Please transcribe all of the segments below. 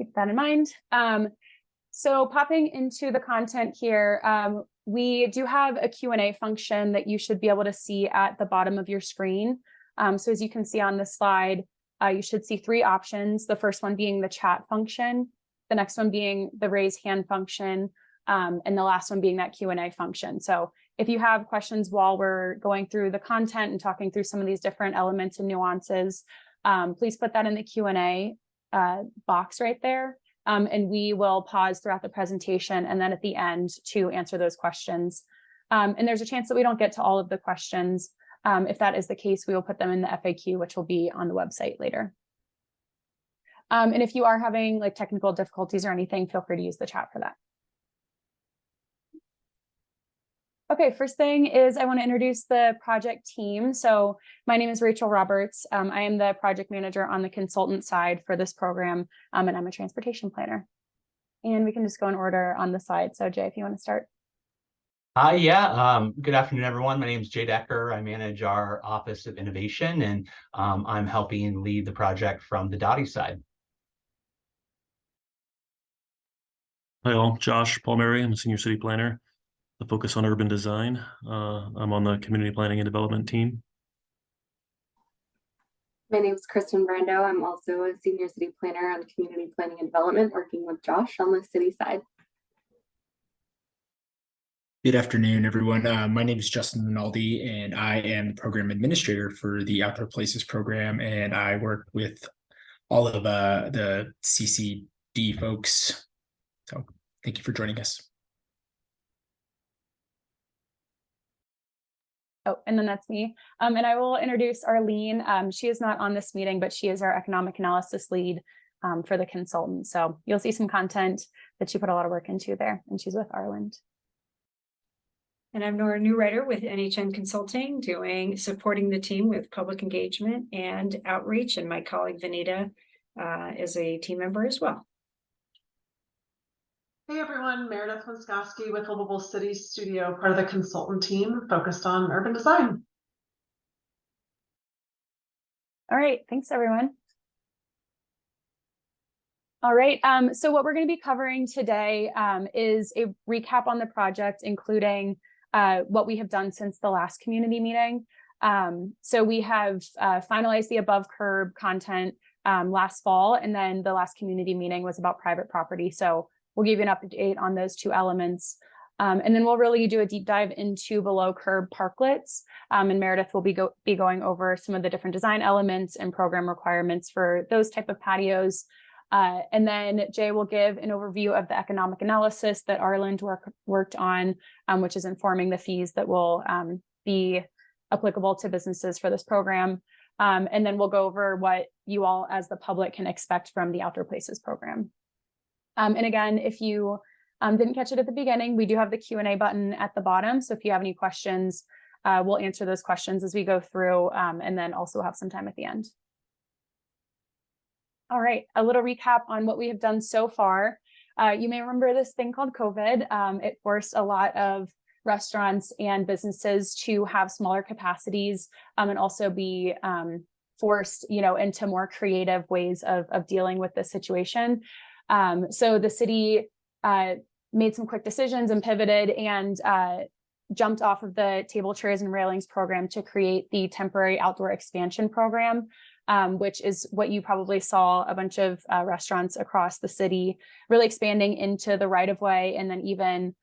keep that in mind. So popping into the content here, we do have a Q&A function that you should be able to see at the bottom of your screen. So as you can see on this slide, you should see three options. The first one being the chat function, the next one being the raise hand function, and the last one being that Q&A function. So if you have questions while we're going through the content and talking through some of these different elements and nuances, please put that in the Q&A box right there. And we will pause throughout the presentation and then at the end to answer those questions. And there's a chance that we don't get to all of the questions. If that is the case, we will put them in the FAQ, which will be on the website later. And if you are having like technical difficulties or anything, feel free to use the chat for that. Okay, first thing is I want to introduce the project team. So my name is Rachel Roberts. I am the project manager on the consultant side for this program, and I'm a transportation planner. And we can just go in order on the slide. So Jay, if you want to start. Good afternoon, everyone. My name is Jay Decker. I manage our Office of Innovation, and I'm helping lead the project from the Dottie side. Hi all, Josh Palmieri. I'm a senior city planner. The focus on urban design. I'm on the community planning and development team. My name is Kristen Brando. I'm also a senior city planner on community planning and development, working with Josh on the city side. Good afternoon, everyone. My name is Justin Rinaldi, and I am the program administrator for the Outdoor Places program, and I work with all of the CCD folks. So thank you for joining us. Oh, and then that's me. And I will introduce Arlene. She is not on this meeting, but she is our economic analysis lead for the consultant. So you'll see some content that she put a lot of work into there, and she's with Arland. And I'm Nora Newwriter with NHN Consulting, supporting the team with public engagement and outreach. And my colleague Vanita is a team member as well. Hey everyone, Meredith Wiskowski with Livable Cities Studio, part of the consultant team focused on urban design. All right, thanks everyone. All right, so what we're going to be covering today is a recap on the project, including what we have done since the last community meeting. So we have finalized the above curb content last fall, and then the last community meeting was about private property. So we'll give you an update on those two elements. And then we'll really do a deep dive into below curb parklets. And Meredith will be going over some of the different design elements and program requirements for those type of patios. And then Jay will give an overview of the economic analysis that Arland worked on, which is informing the fees that will be applicable to businesses for this program. And then we'll go over what you all as the public can expect from the Outdoor Places program. And again, if you didn't catch it at the beginning, we do have the Q&A button at the bottom. So if you have any questions, we'll answer those questions as we go through, and then also have some time at the end. All right, a little recap on what we have done so far. You may remember this thing called COVID. It forced a lot of restaurants and businesses to have smaller capacities and also be forced, into more creative ways of dealing with this situation. So the city made some quick decisions and pivoted and jumped off of the table, chairs, and railings program to create the temporary outdoor expansion program, which is what you probably saw a bunch of restaurants across the city really expanding into the right of way, and then even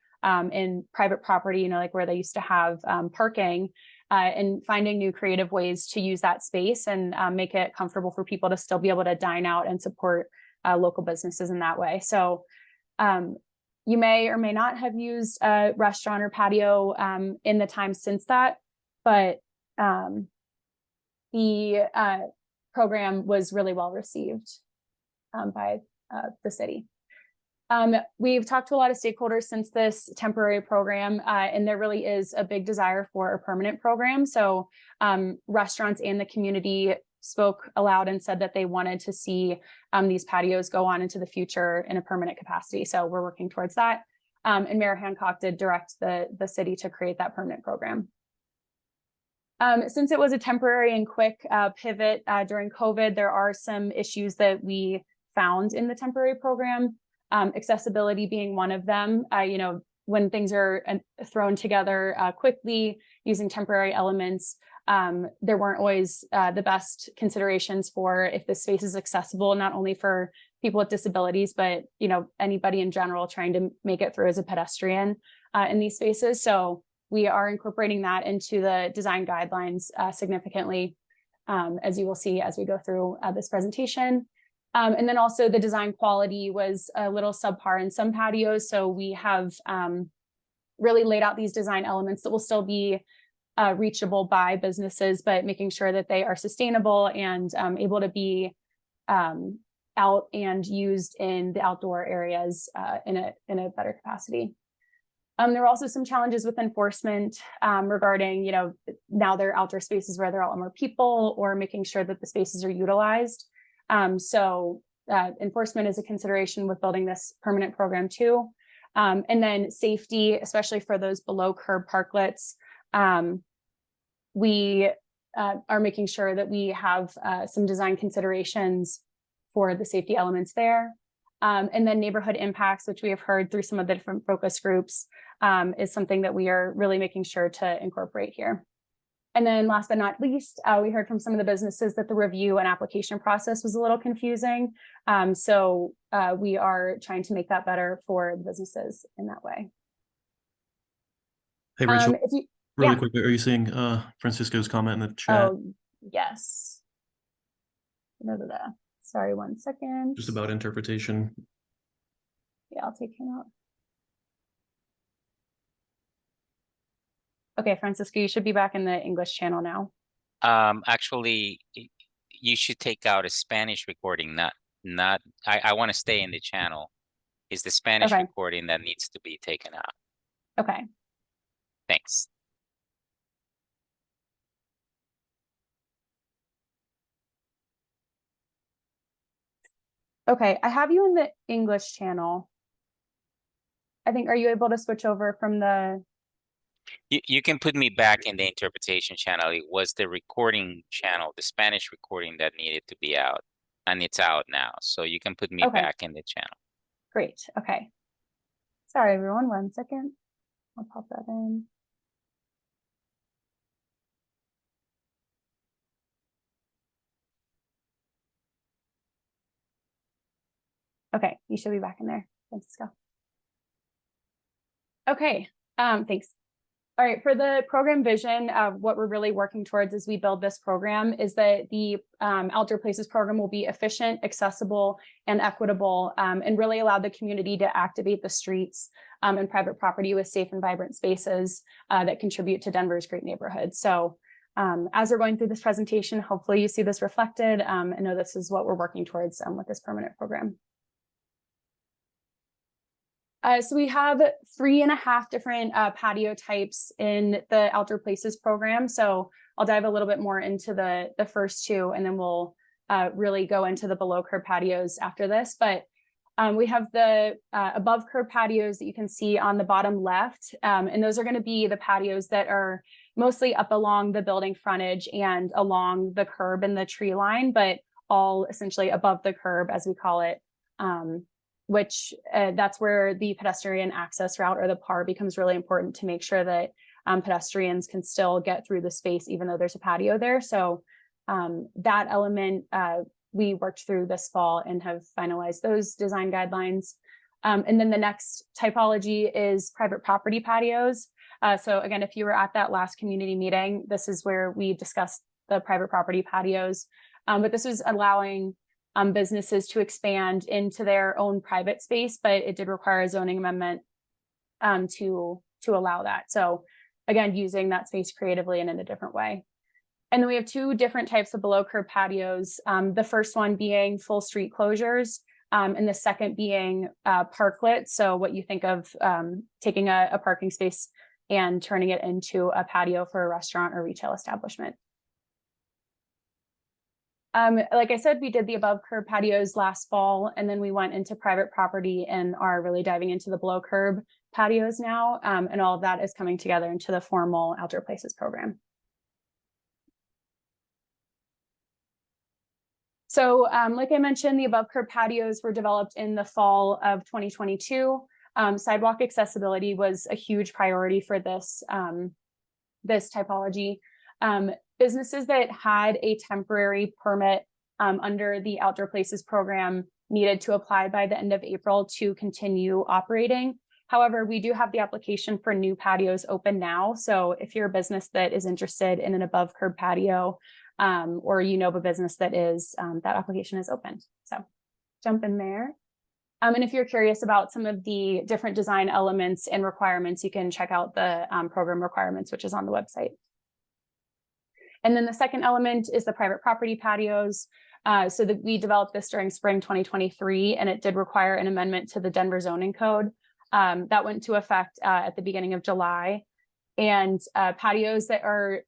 in private property, like where they used to have parking, and finding new creative ways to use that space and make it comfortable for people to still be able to dine out and support local businesses in that way. So you may or may not have used a restaurant or patio in the time since that, but the program was really well received by the city. We've talked to a lot of stakeholders since this temporary program, and there really is a big desire for a permanent program. So restaurants and the community spoke aloud and said that they wanted to see these patios go on into the future in a permanent capacity. So we're working towards that. And Mayor Hancock did direct the city to create that permanent program. Since it was a temporary and quick pivot during COVID, there are some issues that we found in the temporary program, accessibility being one of them. When things are thrown together quickly using temporary elements, there weren't always the best considerations for if the space is accessible, not only for people with disabilities, but anybody in general trying to make it through as a pedestrian in these spaces. So we are incorporating that into the design guidelines significantly, as you will see as we go through this presentation. And then also the design quality was a little subpar in some patios. So we have really laid out these design elements that will still be reachable by businesses, but making sure that they are sustainable and able to be out and used in the outdoor areas in a better capacity. There were also some challenges with enforcement regarding, now there are outdoor spaces where there are a lot more people, or making sure that the spaces are utilized. So enforcement is a consideration with building this permanent program too. And then safety, especially for those below curb parklets. We are making sure that we have some design considerations for the safety elements there. And then neighborhood impacts, which we have heard through some of the different focus groups, is something that we are really making sure to incorporate here. And then last but not least, we heard from some of the businesses that the review and application process was a little confusing. So we are trying to make that better for the businesses in that way. Hey, Rachel, really yeah. quick, are you seeing Francisco's comment in the chat? Oh, yes. Sorry, 1 second. Just about interpretation. Yeah, I'll take him out. Okay, Francisco, you should be back in the English channel now. Actually, you should take out a Spanish recording, not. I want to stay in the channel. It's the Spanish recording that needs to be taken out. Okay. Thanks. Okay, I have you in the English channel. I think, are you able to switch over from the... You can put me back in the interpretation channel. It was the recording channel, the Spanish recording, that needed to be out, and it's out now. So you can put me back in the channel. Great. Okay. Sorry, everyone. 1 second. I'll pop that in. Okay, you should be back in there, Francisco. Okay, thanks. All right, for the program vision, what we're really working towards as we build this program is that the Outdoor Places program will be efficient, accessible, and equitable, and really allow the community to activate the streets and private property with safe and vibrant spaces that contribute to Denver's great neighborhoods. So as we're going through this presentation, hopefully you see this reflected and know this is what we're working towards with this permanent program. So we have 3.5 different patio types in the Outdoor Places program. So I'll dive a little bit more into the first two, and then we'll really go into the below curb patios after this. But we have the above curb patios that you can see on the bottom left. And those are going to be the patios that are mostly up along the building frontage and along the curb and the tree line, but all essentially above the curb, as we call it. Which that's where the pedestrian access route, or the PAR, becomes really important to make sure that pedestrians can still get through the space even though there's a patio there. So that element we worked through this fall and have finalized those design guidelines. And then the next typology is private property patios. So again, if you were at that last community meeting, this is where we discussed the private property patios. But this was allowing businesses to expand into their own private space, but it did require a zoning amendment to allow that. So again, using that space creatively and in a different way. And then we have 2 different types of below curb patios. The first one being full street closures, and the second being parklet. So what you think of taking a parking space and turning it into a patio for a restaurant or retail establishment. Like I said, we did the above curb patios last fall, and then we went into private property and are really diving into the below curb patios now. And all of that is coming together into the formal Outdoor Places program. So like I mentioned, the above curb patios were developed in the fall of 2022. Sidewalk accessibility was a huge priority for this, this typology. Businesses that had a temporary permit under the Outdoor Places program needed to apply by the end of April to continue operating. However, we do have the application for new patios open now. So if you're a business that is interested in an above curb patio, or you know of a business that is, that application is open. So jump in there. And if you're curious about some of the different design elements and requirements, you can check out the program requirements, which is on the website. And then the second element is the private property patios. So that we developed this during spring 2023, and it did require an amendment to the Denver zoning code. That went into effect at the beginning of July. And patios that are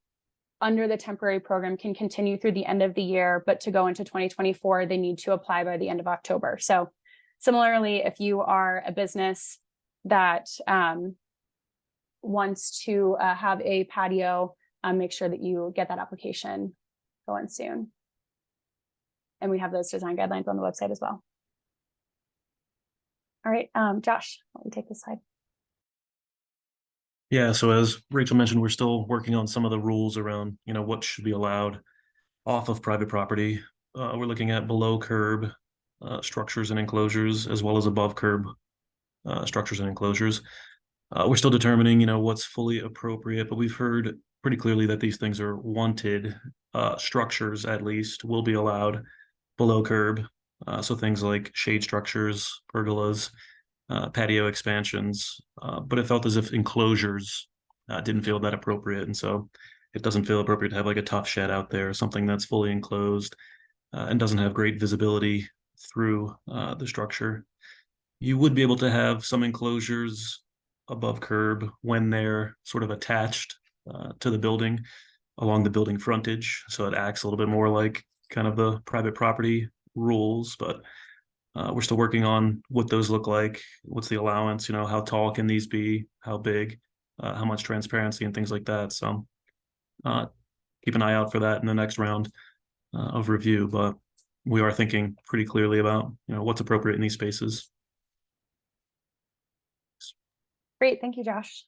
under the temporary program can continue through the end of the year, but to go into 2024, they need to apply by the end of October. So similarly, if you are a business that wants to have a patio, make sure that you get that application going soon. And we have those design guidelines on the website as well. All right, Josh, why don't you take this slide? Yeah, so as Rachel mentioned, we're still working on some of the rules around, what should be allowed off of private property. We're looking at below curb structures and enclosures, as well as above curb structures and enclosures. We're still determining, what's fully appropriate, but we've heard pretty clearly that these things are wanted. Structures, at least, will be allowed below curb. So things like shade structures, pergolas, patio expansions, but it felt as if enclosures didn't feel that appropriate. And so it doesn't feel appropriate to have like a tough shed out there, something that's fully enclosed and doesn't have great visibility through the structure. You would be able to have some enclosures above curb when they're sort of attached to the building along the building frontage. So it acts a little bit more like kind of the private property rules, but we're still working on what those look like. What's the allowance? How tall can these be? How big? How much transparency and things like that. So keep an eye out for that in the next round of review. But we are thinking pretty clearly about what's appropriate in these spaces. Great, thank you, Josh.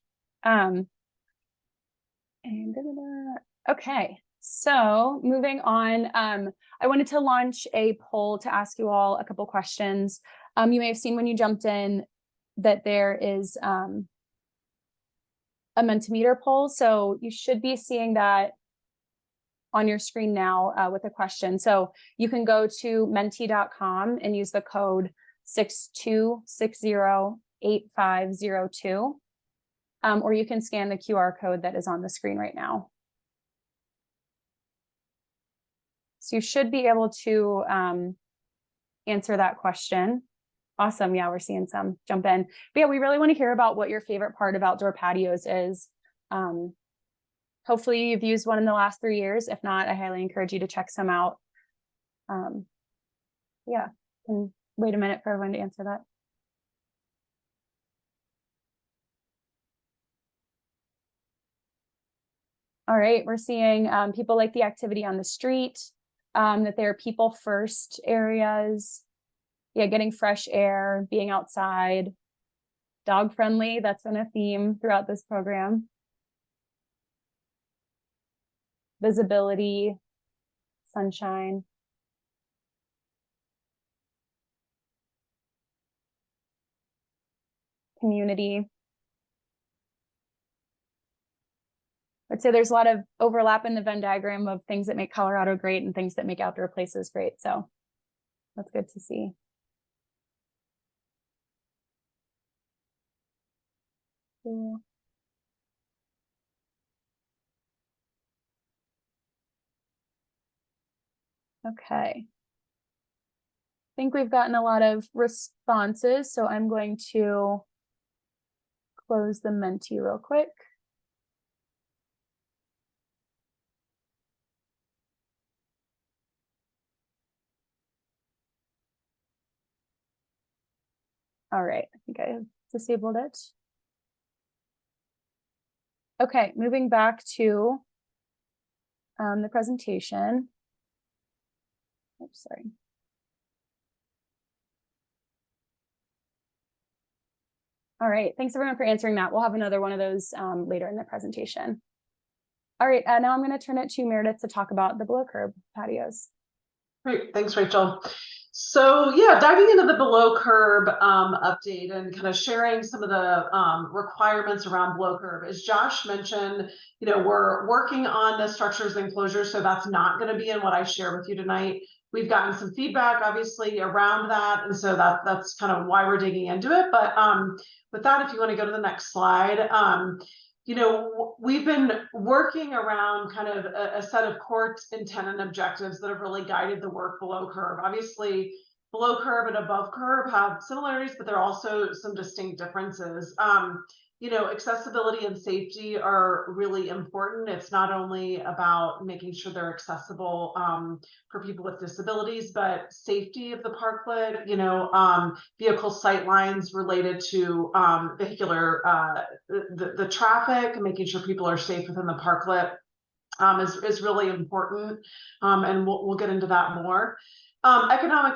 Okay. So moving on, I wanted to launch a poll to ask you all a couple questions. You may have seen when you jumped in that there is a Mentimeter poll. So you should be seeing that on your screen now with a question. So you can go to menti.com and use the code 62608502, or you can scan the QR code that is on the screen right now. So you should be able to answer that question. Awesome. Yeah, we're seeing some jump in. But yeah, we really want to hear about what your favorite part of outdoor patios is. Hopefully you've used one in the last 3 years. If not, I highly encourage you to check some out. Yeah, and wait a minute for everyone to answer that. All right, we're seeing people like the activity on the street, that they're people first areas. Yeah, getting fresh air, being outside, dog friendly. That's been a theme throughout this program. Visibility, sunshine. Community. I'd say there's a lot of overlap in the Venn diagram of things that make Colorado great and things that make outdoor places great. So that's good to see. Cool. Okay. I think we've gotten a lot of responses, so I'm going to close the Menti real quick. All right, I think I have disabled it. Okay, moving back to the presentation. Oops, sorry. All right, thanks everyone for answering that. We'll have another one of those later in the presentation. All right, now I'm going to turn it to Meredith to talk about the below curb patios. Great, thanks, Rachel. So yeah, diving into the below curb update and kind of sharing some of the requirements around below curb. As Josh mentioned, you know, we're working on the structures and enclosures, so that's not going to be in what I share with you tonight. We've gotten some feedback, obviously, around that, and so that's kind of why we're digging into it. But with that, if you want to go to the next slide. You know, we've been working around kind of a set of core intent and objectives that have really guided the work below curb. Obviously, below curb and above curb have similarities, but there are also some distinct differences. You know, accessibility and safety are really important. It's not only about making sure they're accessible for people with disabilities, but safety of the parklet, you know, vehicle sight lines related to vehicular, the traffic, making sure people are safe within the parklet is really important. And we'll get into that more. Economic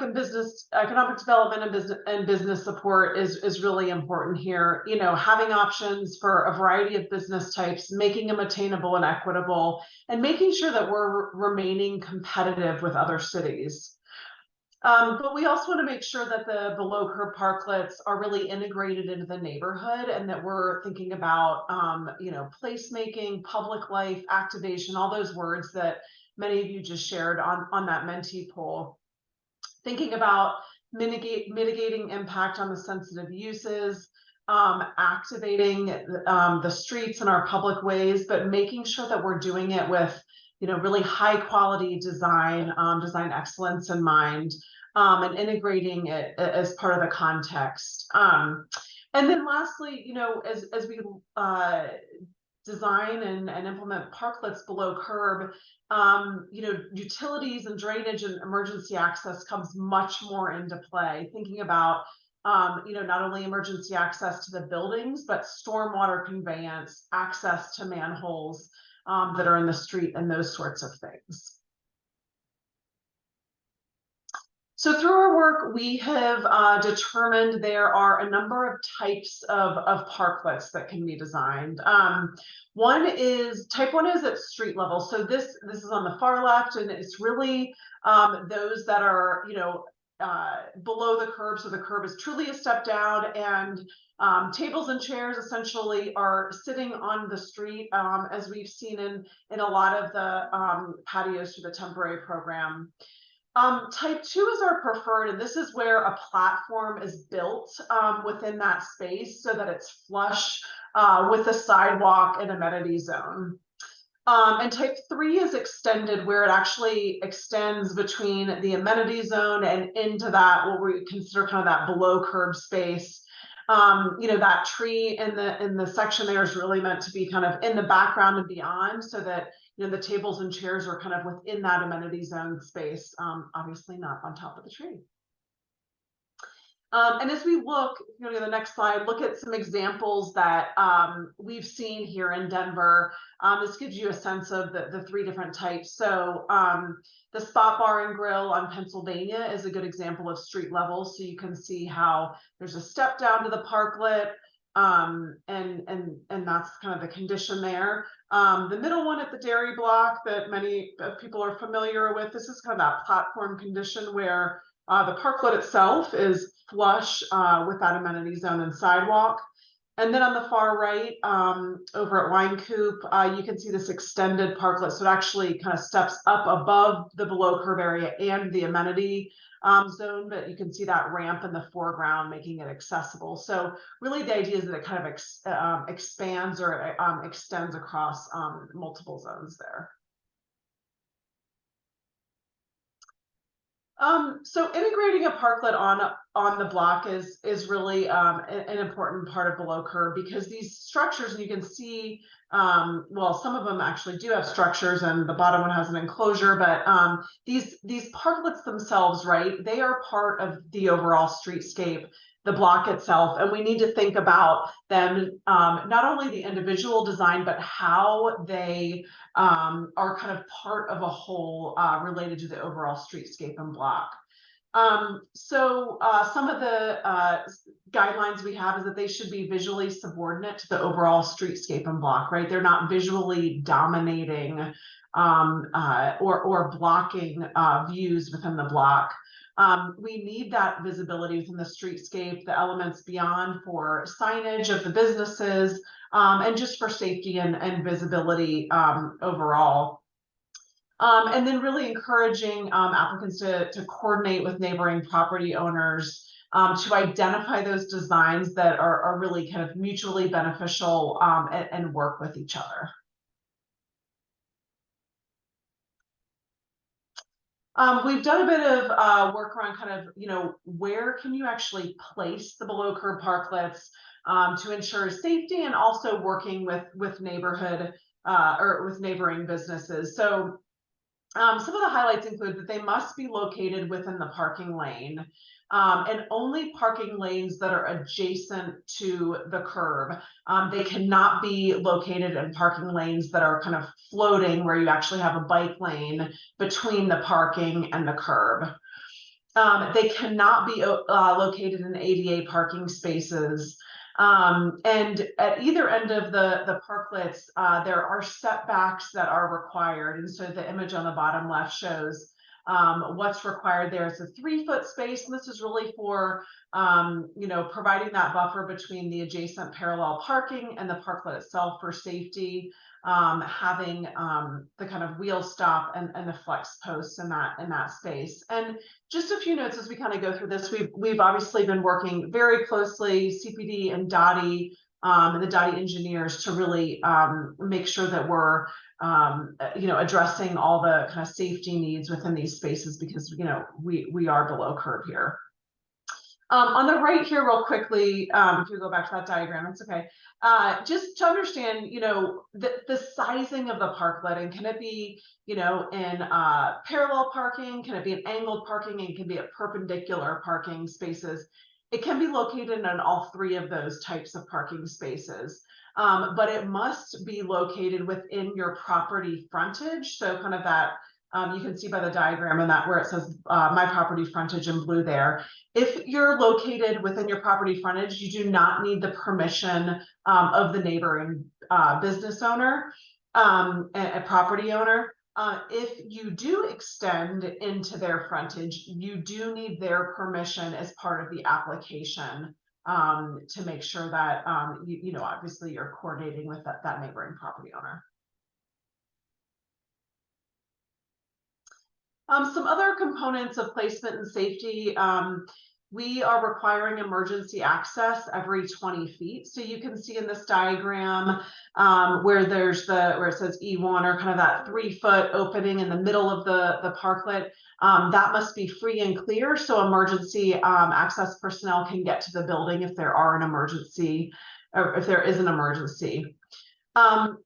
development and business support is really important here. You know, having options for a variety of business types, making them attainable and equitable, and making sure that we're remaining competitive with other cities. But we also want to make sure that the below curb parklets are really integrated into the neighborhood, and that we're thinking about, you know, placemaking, public life, activation, all those words that many of you just shared on that Mentee poll. Thinking about mitigating impact on the sensitive uses, activating the streets and our public ways, but making sure that we're doing it with, you know, really high quality design, design excellence in mind, and integrating it as part of the context. And then lastly, you know, as we design and implement parklets below curb, you know, utilities and drainage and emergency access comes much more into play. Thinking about, you know, not only emergency access to the buildings, but stormwater conveyance, access to manholes that are in the street, and those sorts of things. So through our work, we have determined there are a number of types of parklets that can be designed. Type one is at street level. So this is on the far left, and it's really those that are, you know, below the curb. So the curb is truly a step down, and tables and chairs essentially are sitting on the street, as we've seen in a lot of the patios through the temporary program. Type two is our preferred, and this is where a platform is built within that space so that it's flush with the sidewalk and amenity zone. And type three is extended, where it actually extends between the amenity zone and into that, what we consider kind of that below curb space. You know, that tree in the section there is really meant to be kind of in the background and beyond, so that, you know, the tables and chairs are kind of within that amenity zone space, obviously not on top of the tree. And as we look, you know, to the next slide, look at some examples that we've seen here in Denver. This gives you a sense of the three different types. So the Spot Bar and Grill on Pennsylvania is a good example of street level. So you can see how there's a step down to the parklet, and that's kind of the condition there. The middle one at the Dairy Block that many people are familiar with, this is kind of that platform condition where the parklet itself is flush with that amenity zone and sidewalk. And then on the far right, over at Wine Coop, you can see this extended parklet. So it actually kind of steps up above the below curb area and the amenity zone, but you can see that ramp in the foreground, making it accessible. So really the idea is that it kind of expands or extends across multiple zones there. So integrating a parklet on the block is really an important part of below curb, because these structures, and you can see, well, some of them actually do have structures, and the bottom one has an enclosure, but these parklets themselves, right, they are part of the overall streetscape. the block itself. And we need to think about them, not only the individual design, but how they are kind of part of a whole related to the overall streetscape and block. Some of the guidelines we have is that they should be visually subordinate to the overall streetscape and block, right? They're not visually dominating or blocking views within the block. We need that visibility within the streetscape, the elements beyond for signage of the businesses, and just for safety and visibility overall. And then really encouraging applicants to coordinate with neighboring property owners to identify those designs that are really kind of mutually beneficial and work with each other. We've done a bit of work around kind of, where can you actually place the below curb parklets to ensure safety, and also working with neighborhood or with neighboring businesses. So some of the highlights include that they must be located within the parking lane, and only parking lanes that are adjacent to the curb. They cannot be located in parking lanes that are kind of floating, where you actually have a bike lane between the parking and the curb. They cannot be located in ADA parking spaces. And at either end of the parklets, there are setbacks that are required. And so the image on the bottom left shows what's required there. It's a 3-foot space, and this is really for providing that buffer between the adjacent parallel parking and the parklet itself for safety, having the kind of wheel stop and the flex posts in that space. And just a few notes as we kind of go through this. We've obviously been working very closely, CPD and DOTI, and the DOTI engineers, to really make sure that we're addressing all the kind of safety needs within these spaces, because we are below curb here. On the right here, real quickly, if you go back to that diagram, it's okay. Just to understand, the sizing of the parklet, and can it be, in parallel parking? Can it be an angled parking? And can be at perpendicular parking spaces? It can be located in all 3 of those types of parking spaces, but it must be located within your property frontage. So kind of that, you can see by the diagram and that where it says my property frontage in blue there. If you're located within your property frontage, you do not need the permission of the neighboring business owner, a property owner. If you do extend into their frontage, you do need their permission as part of the application to make sure that obviously you're coordinating with that neighboring property owner. Some other components of placement and safety. We are requiring emergency access every 20 feet. So you can see in this diagram where it says E1, or kind of that 3-foot opening in the middle of the parklet, that must be free and clear, so emergency access personnel can get to the building if there are an emergency, or if there is an emergency.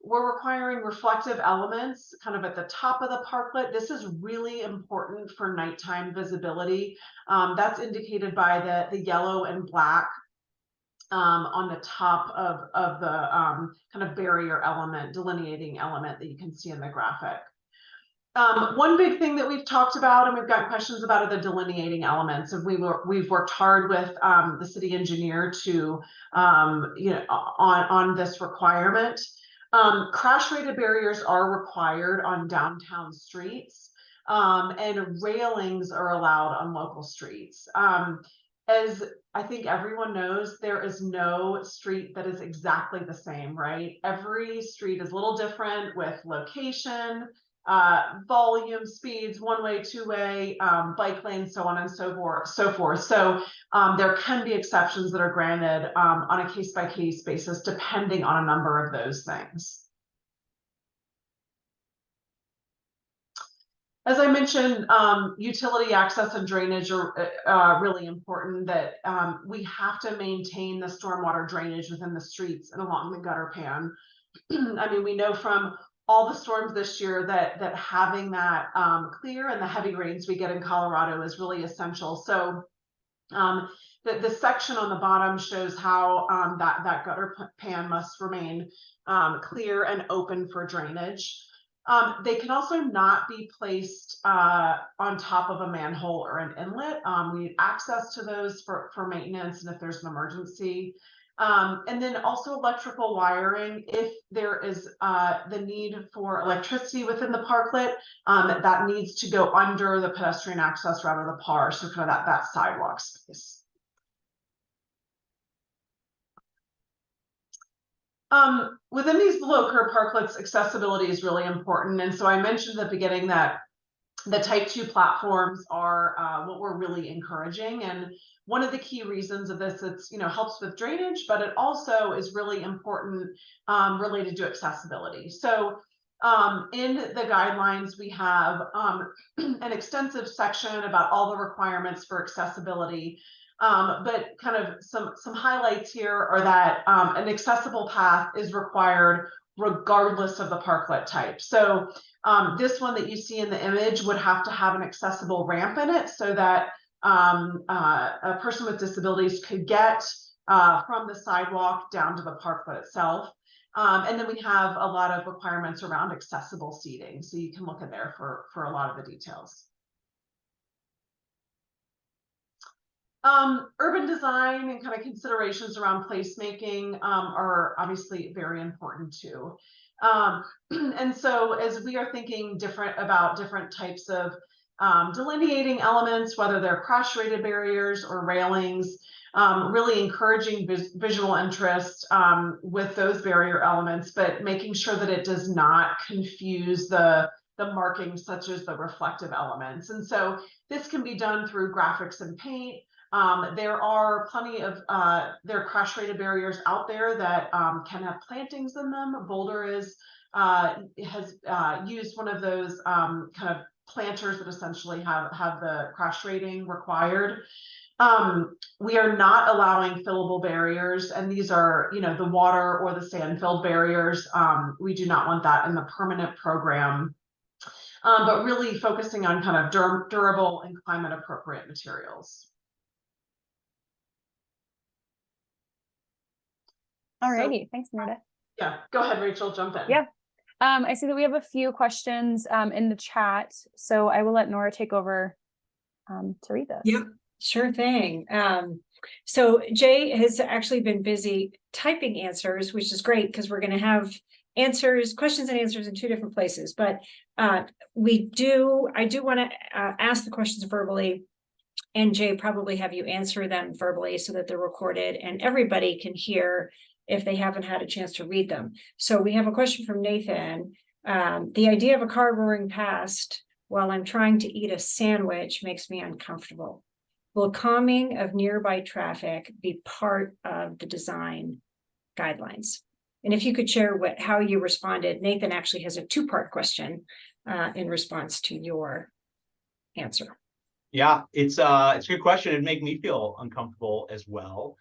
We're requiring reflective elements kind of at the top of the parklet. This is really important for nighttime visibility. That's indicated by the yellow and black on the top of the kind of barrier element, delineating element that you can see in the graphic. One big thing that we've talked about and we've got questions about are the delineating elements, and we've worked hard with the city engineer to on this requirement. Crash rated barriers are required on downtown streets, and railings are allowed on local streets. As I think everyone knows, there is no street that is exactly the same, right? Every street is a little different with location, volume, speeds, 1-way, 2-way, bike lanes, so on and so forth. So there can be exceptions that are granted on a case-by-case basis, depending on a number of those things. As I mentioned, utility access and drainage are really important. That we have to maintain the stormwater drainage within the streets and along the gutter pan. I mean, we know from all the storms this year that having that clear, and the heavy rains we get in Colorado is really essential. So the section on the bottom shows how that gutter pan must remain clear and open for drainage. They can also not be placed on top of a manhole or an inlet. We need access to those for maintenance and if there's an emergency. And then also electrical wiring, if there is the need for electricity within the parklet, that needs to go under the pedestrian access route or the PAR, so kind of that sidewalk space. Within these below curb parklets, accessibility is really important. And so I mentioned at the beginning that the type 2 platforms are what we're really encouraging. And one of the key reasons of this, it's, helps with drainage, but it also is really important related to accessibility. So in the guidelines, we have an extensive section about all the requirements for accessibility. But kind of some highlights here are that an accessible path is required regardless of the parklet type. So this one that you see in the image would have to have an accessible ramp in it so that a person with disabilities could get from the sidewalk down to the parklet itself. And then we have a lot of requirements around accessible seating. So you can look in there for a lot of the details. Urban design and kind of considerations around placemaking are obviously very important too. And so as we are thinking about different types of delineating elements, whether they're crash rated barriers or railings, really encouraging visual interest with those barrier elements, but making sure that it does not confuse the markings such as the reflective elements. And so this can be done through graphics and paint. There are plenty of crash rated barriers out there that can have plantings in them. Boulder has used one of those kind of planters that essentially have the crash rating required. We are not allowing fillable barriers, and these are, the water or the sand filled barriers. We do not want that in the permanent program, but really focusing on kind of durable and climate appropriate materials. Alrighty, thanks, Meredith. Yeah, go ahead, Rachel, jump in. Yeah. I see that we have a few questions in the chat, so I will let Nora take over to read this. Yep, sure thing. So Jay has actually been busy typing answers, which is great because we're going to have questions and answers in 2 different places. But I do want to ask the questions verbally, and Jay probably have you answer them verbally so that they're recorded and everybody can hear if they haven't had a chance to read them. So we have a question from Nathan. The idea of a car roaring past while I'm trying to eat a sandwich makes me uncomfortable. Will calming of nearby traffic be part of the design guidelines? And if you could share how you responded. Nathan actually has a 2-part question in response to your answer. Yeah, it's a good question. It'd make me feel uncomfortable as well.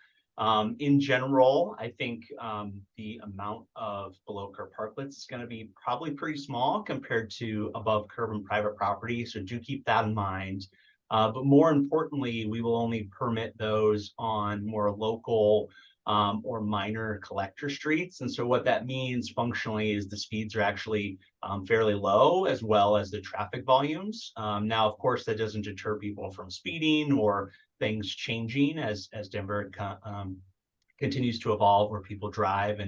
In general, I think the amount of below curb parklets is going to be probably pretty small compared to above curb and private property. So do keep that in mind. But more importantly, we will only permit those on more local or minor collector streets. And so what that means functionally is the speeds are actually fairly low, as well as the traffic volumes. Now, of course, that doesn't deter people from speeding or things changing as Denver continues to evolve, where people drive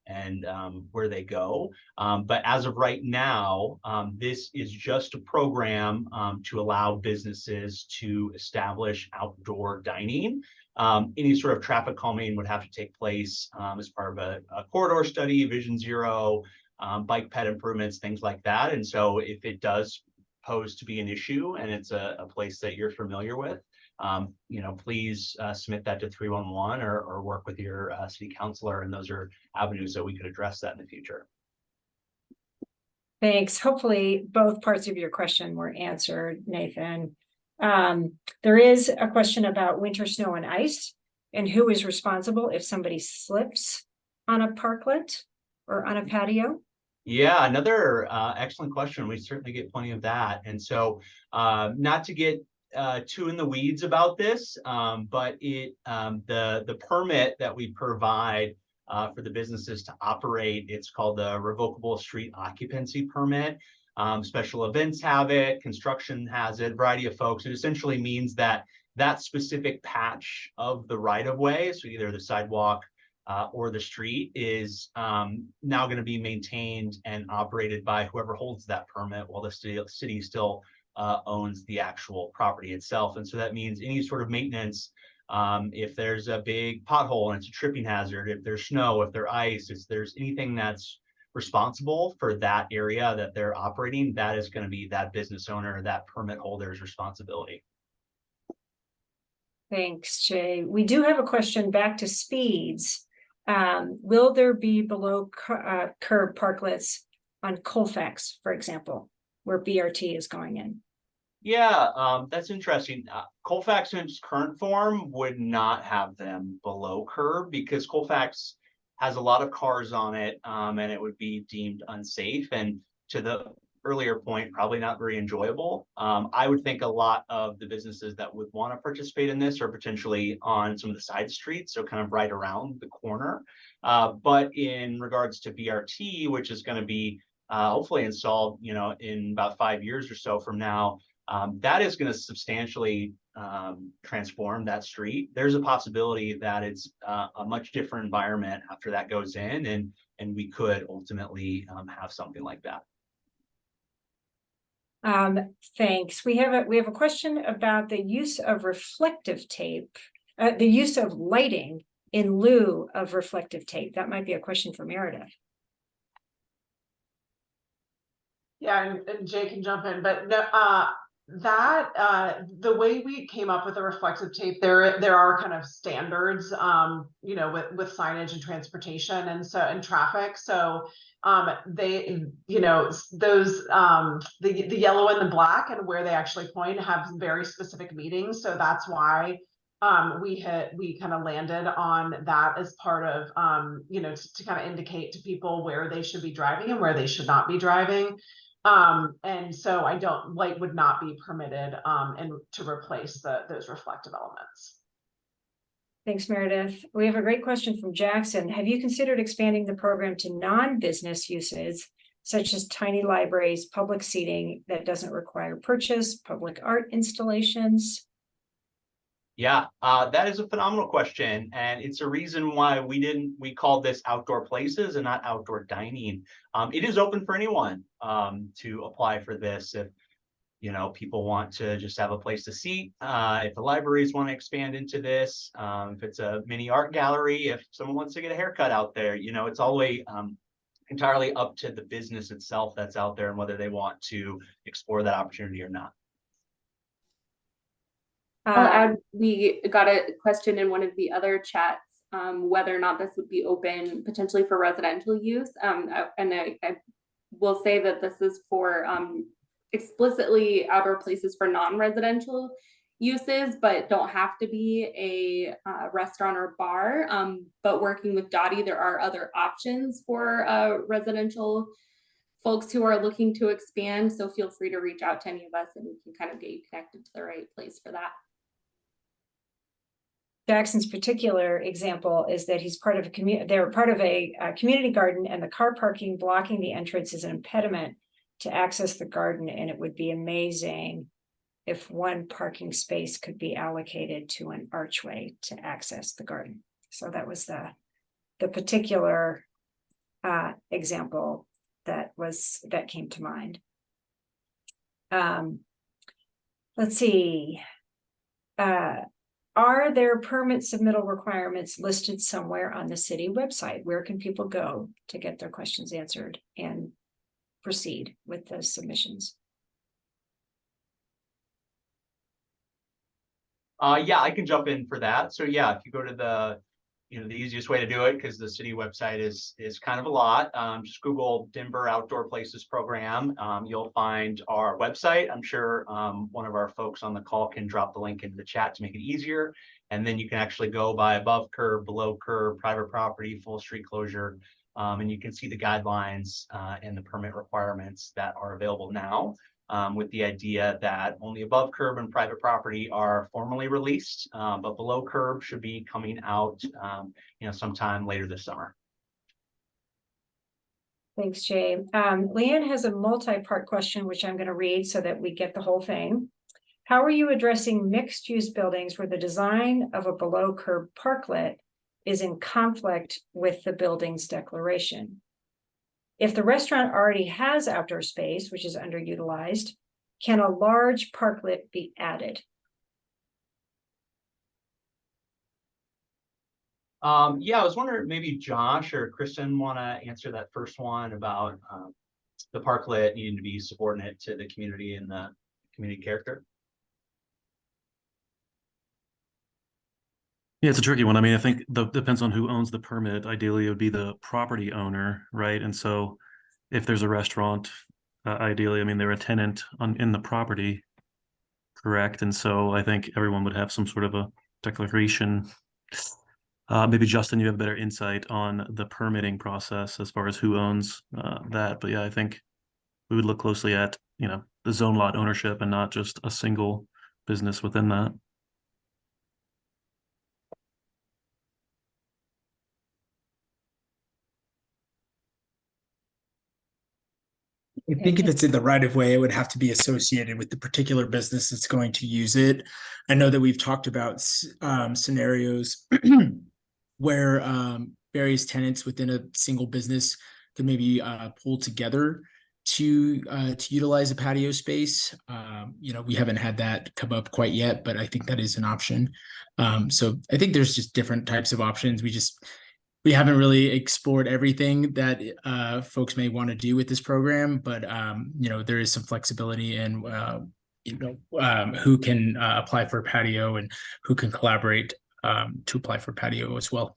and where they go. But as of right now, this is just a program to allow businesses to establish outdoor dining. Any sort of traffic calming would have to take place as part of a corridor study, Vision Zero, bike ped improvements, things like that. And so if it does pose to be an issue and it's a place that you're familiar with, please submit that to 311 or work with your city councilor, and those are avenues that we could address that in the future. Thanks. Hopefully both parts of your question were answered, Nathan. There is a question about winter snow and ice and who is responsible if somebody slips on a parklet or on a patio. Yeah, another excellent question. We certainly get plenty of that. And so not to get too in the weeds about this, but the permit that we provide for the businesses to operate, it's called the revocable street occupancy permit. Special events have it, construction has it, a variety of folks. It essentially means that that specific patch of the right of way, so either the sidewalk or the street, is now going to be maintained and operated by whoever holds that permit, while the city still owns the actual property itself. And so that means any sort of maintenance, if there's a big pothole and it's a tripping hazard, if there's snow, if there's ice, if there's anything that's responsible for that area that they're operating, that is going to be that business owner, that permit holder's responsibility. Thanks, Jay. We do have a question back to speeds. Will there be below curb parklets on Colfax, for example, where BRT is going in? Yeah, that's interesting. Colfax in its current form would not have them below curb because Colfax has a lot of cars on it, and it would be deemed unsafe. And to the earlier point, probably not very enjoyable. I would think a lot of the businesses that would want to participate in this are potentially on some of the side streets, so kind of right around the corner. But in regards to BRT, which is going to be hopefully installed, in about 5 years or so from now, that is going to substantially transform that street. There's a possibility that it's a much different environment after that goes in, and we could ultimately have something like that. Thanks. We have a question about the use of reflective tape, the use of lighting in lieu of reflective tape. That might be a question for Meredith. Yeah, and Jay can jump in, but no, the way we came up with the reflective tape, there are kind of standards, with signage and transportation and traffic. So they, those the yellow and the black and where they actually point have very specific meanings. So that's why we kind of landed on that as part of to kind of indicate to people where they should be driving and where they should not be driving. And so light would not be permitted and to replace those reflective elements. Thanks, Meredith. We have a great question from Jackson. Have you considered expanding the program to non-business uses, such as tiny libraries, public seating that doesn't require purchase, public art installations? Yeah, that is a phenomenal question. And it's a reason why we called this outdoor places and not outdoor dining. It is open for anyone to apply for this. If people want to just have a place to seat, if the libraries want to expand into this, if it's a mini art gallery, if someone wants to get a haircut out there, it's always entirely up to the business itself that's out there and whether they want to explore that opportunity or not. I'll add, we got a question in one of the other chats, whether or not this would be open potentially for residential use. And I will say that this is for explicitly outdoor places for non-residential uses, but don't have to be a restaurant or bar. But working with Dottie, there are other options for residential folks who are looking to expand. So feel free to reach out to any of us and we can kind of get you connected to the right place for that. Jackson's particular example is that he's part of they're part of a community garden, and the car parking blocking the entrance is an impediment to access the garden. And it would be amazing if one parking space could be allocated to an archway to access the garden. So that was the particular example that came to mind. Let's see. Are there permit submittal requirements listed somewhere on the city website? Where can people go to get their questions answered and proceed with the submissions? Yeah, I can jump in for that. So yeah, if you go to the easiest way to do it, because the city website is kind of a lot, just Google Denver Outdoor Places Program. You'll find our website. I'm sure one of our folks on the call can drop the link into the chat to make it easier. And then you can actually go by above curb, below curb, private property, full street closure. And you can see the guidelines and the permit requirements that are available now. with the idea that only above curb and private property are formally released, but below curb should be coming out, sometime later this summer. Thanks, Jay. Leanne has a multi-part question, which I'm going to read so that we get the whole thing. How are you addressing mixed-use buildings where the design of a below-curb parklet is in conflict with the building's declaration? If the restaurant already has outdoor space, which is underutilized, can a large parklet be added? Yeah, I was wondering maybe Josh or Kristen want to answer that first one about the parklet needing to be subordinate to the community and the community character. Yeah, it's a tricky one. I mean, I think depends on who owns the permit. Ideally, it would be the property owner, right? And so if there's a restaurant, ideally, I mean, they're a tenant in the property, correct? And so I think everyone would have some sort of a declaration. Maybe Justin, you have better insight on the permitting process as far as who owns that. But yeah, I think we would look closely at, the zone lot ownership and not just a single business within that. I think if it's in the right of way, it would have to be associated with the particular business that's going to use it. I know that we've talked about scenarios where various tenants within a single business could maybe pull together to utilize a patio space. We haven't had that come up quite yet, but I think that is an option. So I think there's just different types of options. We haven't really explored everything that folks may want to do with this program, but there is some flexibility in who can apply for a patio and who can collaborate to apply for patio as well.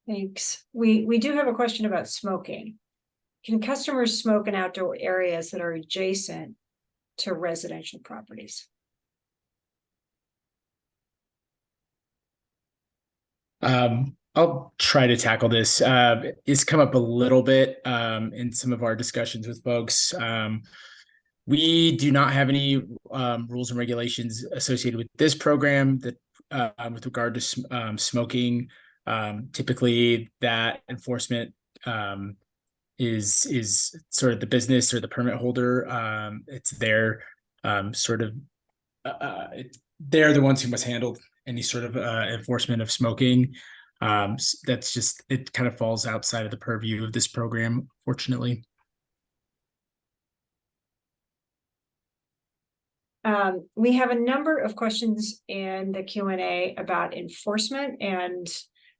Thanks. We do have a question about smoking. Can customers smoke in outdoor areas that are adjacent to residential properties? I'll try to tackle this. It's come up a little bit in some of our discussions with folks. We do not have any rules and regulations associated with this program that with regard to smoking. Typically, that enforcement is sort of the business or the permit holder. It's their they're the ones who must handle any sort of enforcement of smoking. That's just, it kind of falls outside of the purview of this program, fortunately. We have a number of questions in the Q&A about enforcement, and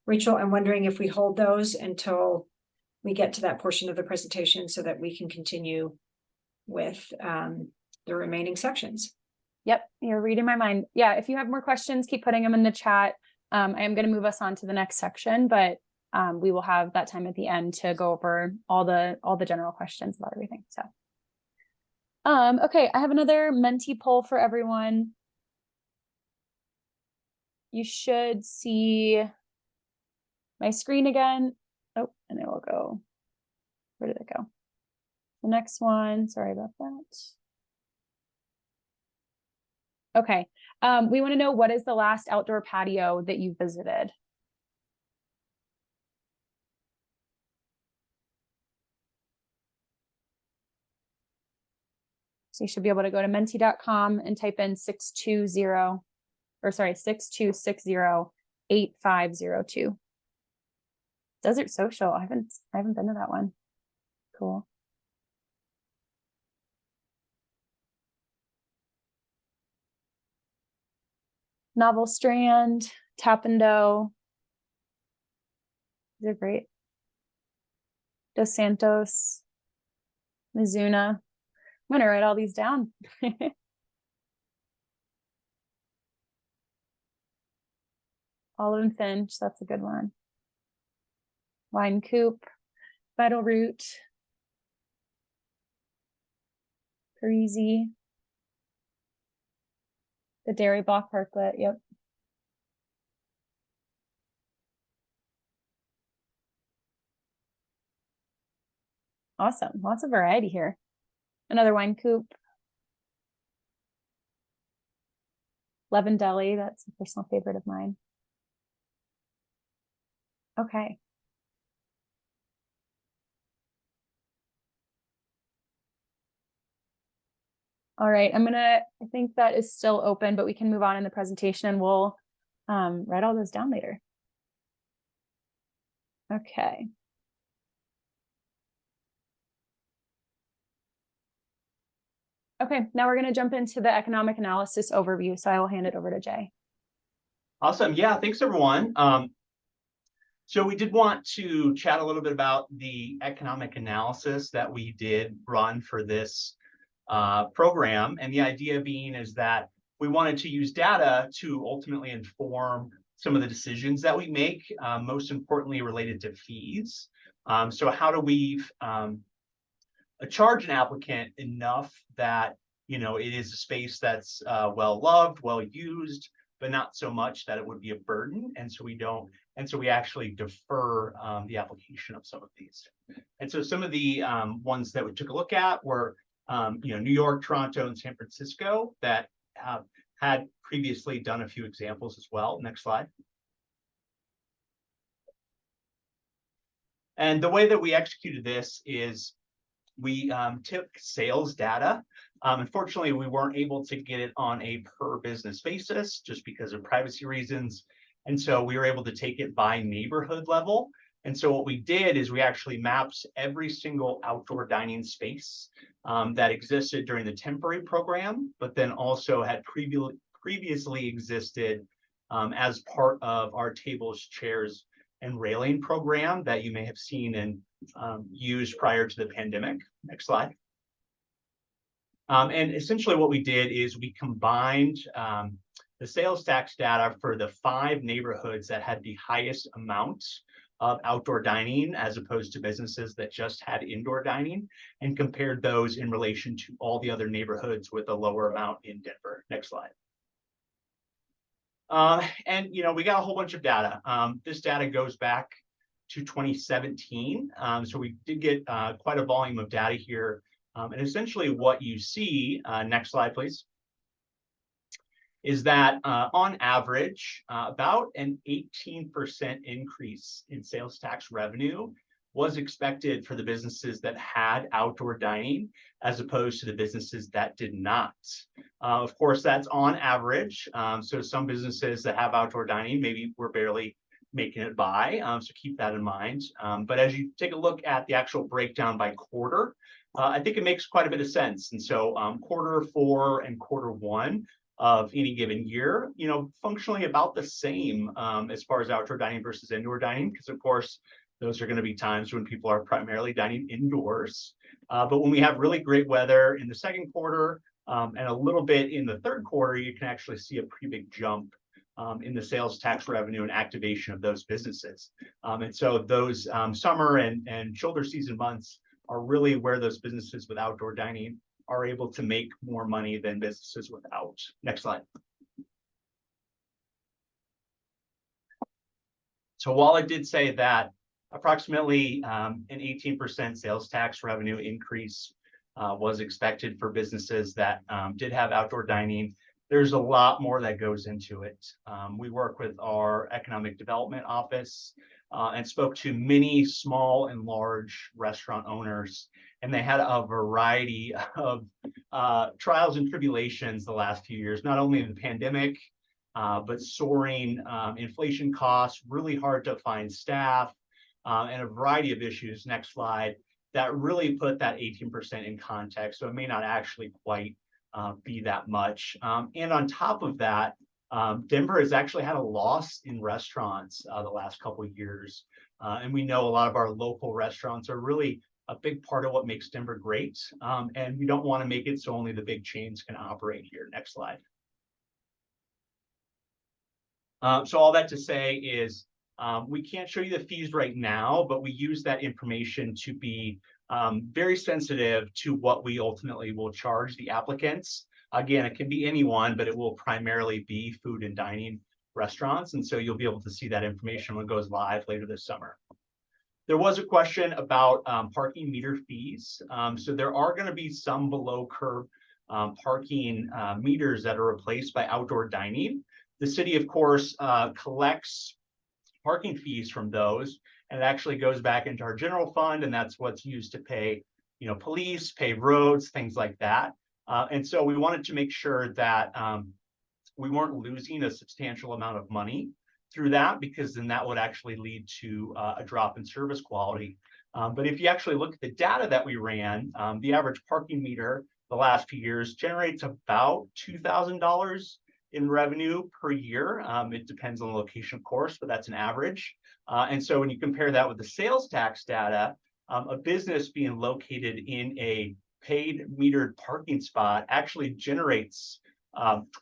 Rachel, I'm wondering if we hold those until we get to that portion of the presentation so that we can continue with the remaining sections. Yep, you're reading my mind. Yeah, if you have more questions, keep putting them in the chat. I am going to move us on to the next section, but we will have that time at the end to go over all the general questions about everything. So, okay, I have another Menti poll for everyone. You should see my screen again. Oh, and it will go. Where did it go? The next one. Sorry about that. Okay. We want to know, what is the last outdoor patio that you visited? So you should be able to go to menti.com and type in 6260-8502. Desert Social. I haven't been to that one. Cool. Novel Strand, Tapendo. They're great. Dos Santos, Mizuna. I'm gonna write all these down. Olive and Finch, that's a good one. Wine Coop, Vital Root, Parisi, the Dairy Block Parklet, yep. Awesome. Lots of variety here. Another wine coupe. Levin Deli, that's a personal favorite of mine. Okay. All right, I think that is still open, but we can move on in the presentation and we'll write all those down later. Okay. Okay, now we're going to jump into the economic analysis overview. So I will hand it over to Jay. Awesome. Yeah, thanks everyone. So we did want to chat a little bit about the economic analysis that we did run for this program. And the idea being is that we wanted to use data to ultimately inform some of the decisions that we make, most importantly related to fees. So how do we charge an applicant enough that, you know, it is a space that's well loved, well used, but not so much that it would be a burden. And so we actually defer the application of some of these. And so some of the ones that we took a look at were, you know, New York, Toronto, and San Francisco that had previously done a few examples as well. Next slide. And the way that we executed this is we took sales data. Unfortunately, we weren't able to get it on a per business basis just because of privacy reasons. And so we were able to take it by neighborhood level. And so what we did is we actually mapped every single outdoor dining space that existed during the temporary program, but then also had previously existed as part of our tables, chairs, and railing program that you may have seen and used prior to the pandemic. Next slide. And essentially what we did is we combined the sales tax data for the 5 neighborhoods that had the highest amount of outdoor dining as opposed to businesses that just had indoor dining, and compared those in relation to all the other neighborhoods with a lower amount in Denver. Next slide. And, you know, we got a whole bunch of data. This data goes back to 2017. So we did get quite a volume of data here. And essentially what you see, next slide, please, is that on average, about an 18% increase in sales tax revenue was expected for the businesses that had outdoor dining as opposed to the businesses that did not. Of course, that's on average. So some businesses that have outdoor dining, maybe we're barely making it by, so keep that in mind. But as you take a look at the actual breakdown by quarter, I think it makes quite a bit of sense. And so Q4 and Q1 of any given year, you know, functionally about the same as far as outdoor dining versus indoor dining, because of course, those are going to be times when people are primarily dining indoors. But when we have really great weather in the Q2 and a little bit in the Q3, you can actually see a pretty big jump in the sales tax revenue and activation of those businesses. And so those summer and shoulder season months are really where those businesses with outdoor dining are able to make more money than businesses without. Next slide. So while I did say that approximately an 18% sales tax revenue increase was expected for businesses that did have outdoor dining, there's a lot more that goes into it. We work with our economic development office and spoke to many small and large restaurant owners, and they had a variety of trials and tribulations the last few years, not only the pandemic, but soaring inflation costs, really hard to find staff, and a variety of issues, next slide, that really put that 18% in context. So it may not actually quite be that much. And on top of that, Denver has actually had a loss in restaurants the last couple of years. And we know a lot of our local restaurants are really a big part of what makes Denver great. And we don't want to make it so only the big chains can operate here. Next slide. So all that to say is we can't show you the fees right now, but we use that information to be very sensitive to what we ultimately will charge the applicants. Again, it can be anyone, but it will primarily be food and dining restaurants. And so you'll be able to see that information when it goes live later this summer. There was a question about parking meter fees. So there are going to be some below curb parking meters that are replaced by outdoor dining. The city, of course, collects parking fees from those, and it actually goes back into our general fund, and that's what's used to pay, police, pave roads, things like that. And so we wanted to make sure that we weren't losing a substantial amount of money through that, because then that would actually lead to a drop in service quality. But if you actually look at the data that we ran, the average parking meter the last few years generates about $2,000 in revenue per year. It depends on the location, of course, but that's an average. And so when you compare that with the sales tax data, a business being located in a paid metered parking spot actually generates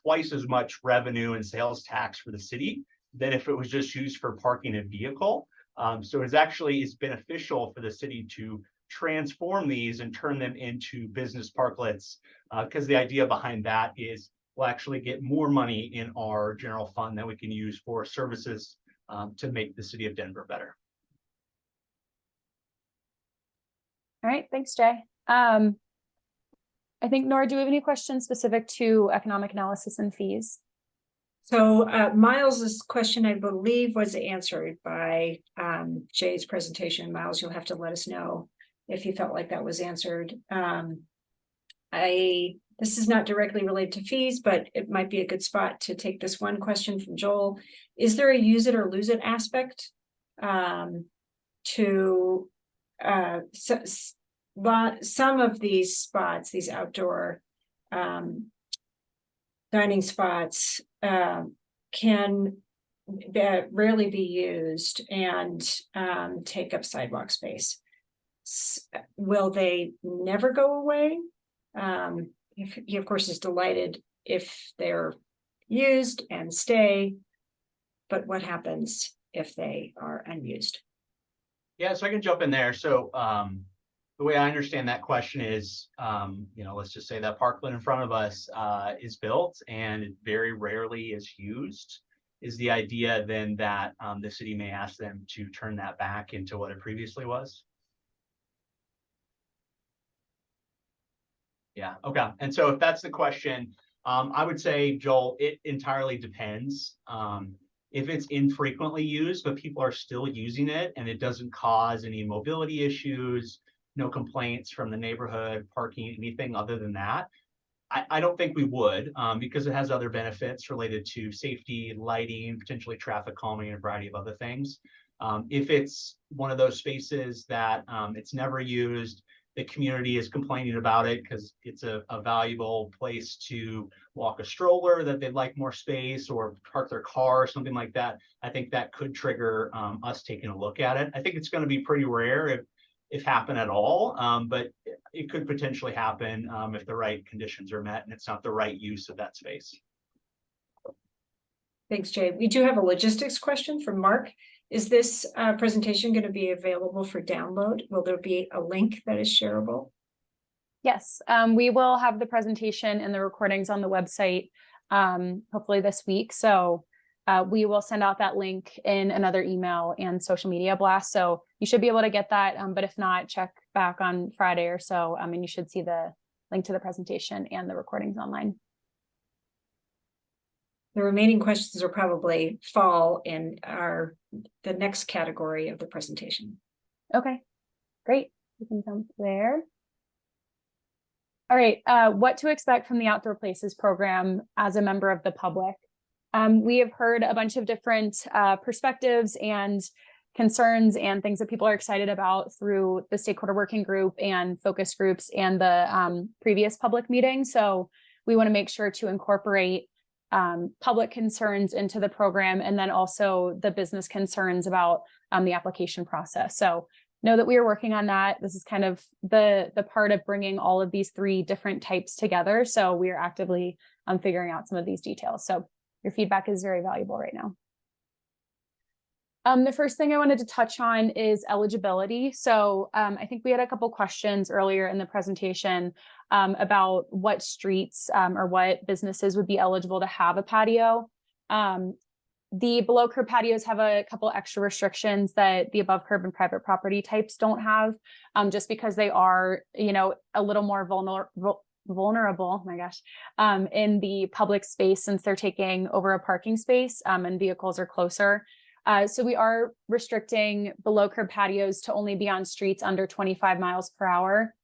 twice as much revenue and sales tax for the city than if it was just used for parking a vehicle. So it's beneficial for the city to transform these and turn them into business parklets, because the idea behind that is we'll actually get more money in our general fund that we can use for services to make the city of Denver better. All right, thanks, Jay. I think, Nora, do we have any questions specific to economic analysis and fees? So Miles's question, I believe, was answered by Jay's presentation. Miles, you'll have to let us know if you felt like that was answered. This is not directly related to fees, but it might be a good spot to take this one question from Joel. Is there a use it or lose it aspect to some of these spots, these outdoor dining spots can rarely be used and take up sidewalk space? Will they never go away? He, of course, is delighted if they're used and stay, but what happens if they are unused? Yeah, so I can jump in there. So the way I understand that question is, let's just say that parkland in front of us is built and it very rarely is used. Is the idea then that the city may ask them to turn that back into what it previously was? Yeah, okay. And so if that's the question, I would say, Joel, it entirely depends. If it's infrequently used, but people are still using it and it doesn't cause any mobility issues, no complaints from the neighborhood, parking, anything other than that, I don't think we would, because it has other benefits related to safety, lighting, potentially traffic calming, and a variety of other things. If it's one of those spaces that it's never used, the community is complaining about it because it's a valuable place to walk a stroller, that they'd like more space, or park their car or something like that, I think that could trigger us taking a look at it. I think it's going to be pretty rare if happen at all, but it could potentially happen if the right conditions are met and it's not the right use of that space. Thanks, Jay. We do have a logistics question from Mark. Is this presentation going to be available for download? Will there be a link that is shareable? Yes, we will have the presentation and the recordings on the website hopefully this week. So we will send out that link in another email and social media blast. So you should be able to get that. But if not, check back on Friday or so. And you should see the link to the presentation and the recordings online. The remaining questions are probably fall in the next category of the presentation. Okay, great. We can jump there. All right, what to expect from the Outdoor Places program as a member of the public. We have heard a bunch of different perspectives and concerns and things that people are excited about through the stakeholder working group and focus groups and the previous public meeting. So we want to make sure to incorporate public concerns into the program, and then also the business concerns about the application process. So know that we are working on that. This is kind of the part of bringing all of these three different types together. So we are actively figuring out some of these details. So your feedback is very valuable right now. The first thing I wanted to touch on is eligibility. So I think we had a couple questions earlier in the presentation about what streets or what businesses would be eligible to have a patio. The below curb patios have a couple extra restrictions that the above curb and private property types don't have, just because they are, you know, a little more vulnerable, oh my gosh, in the public space, since they're taking over a parking space, and vehicles are closer. So we are restricting below curb patios to only be on streets under 25 miles per hour.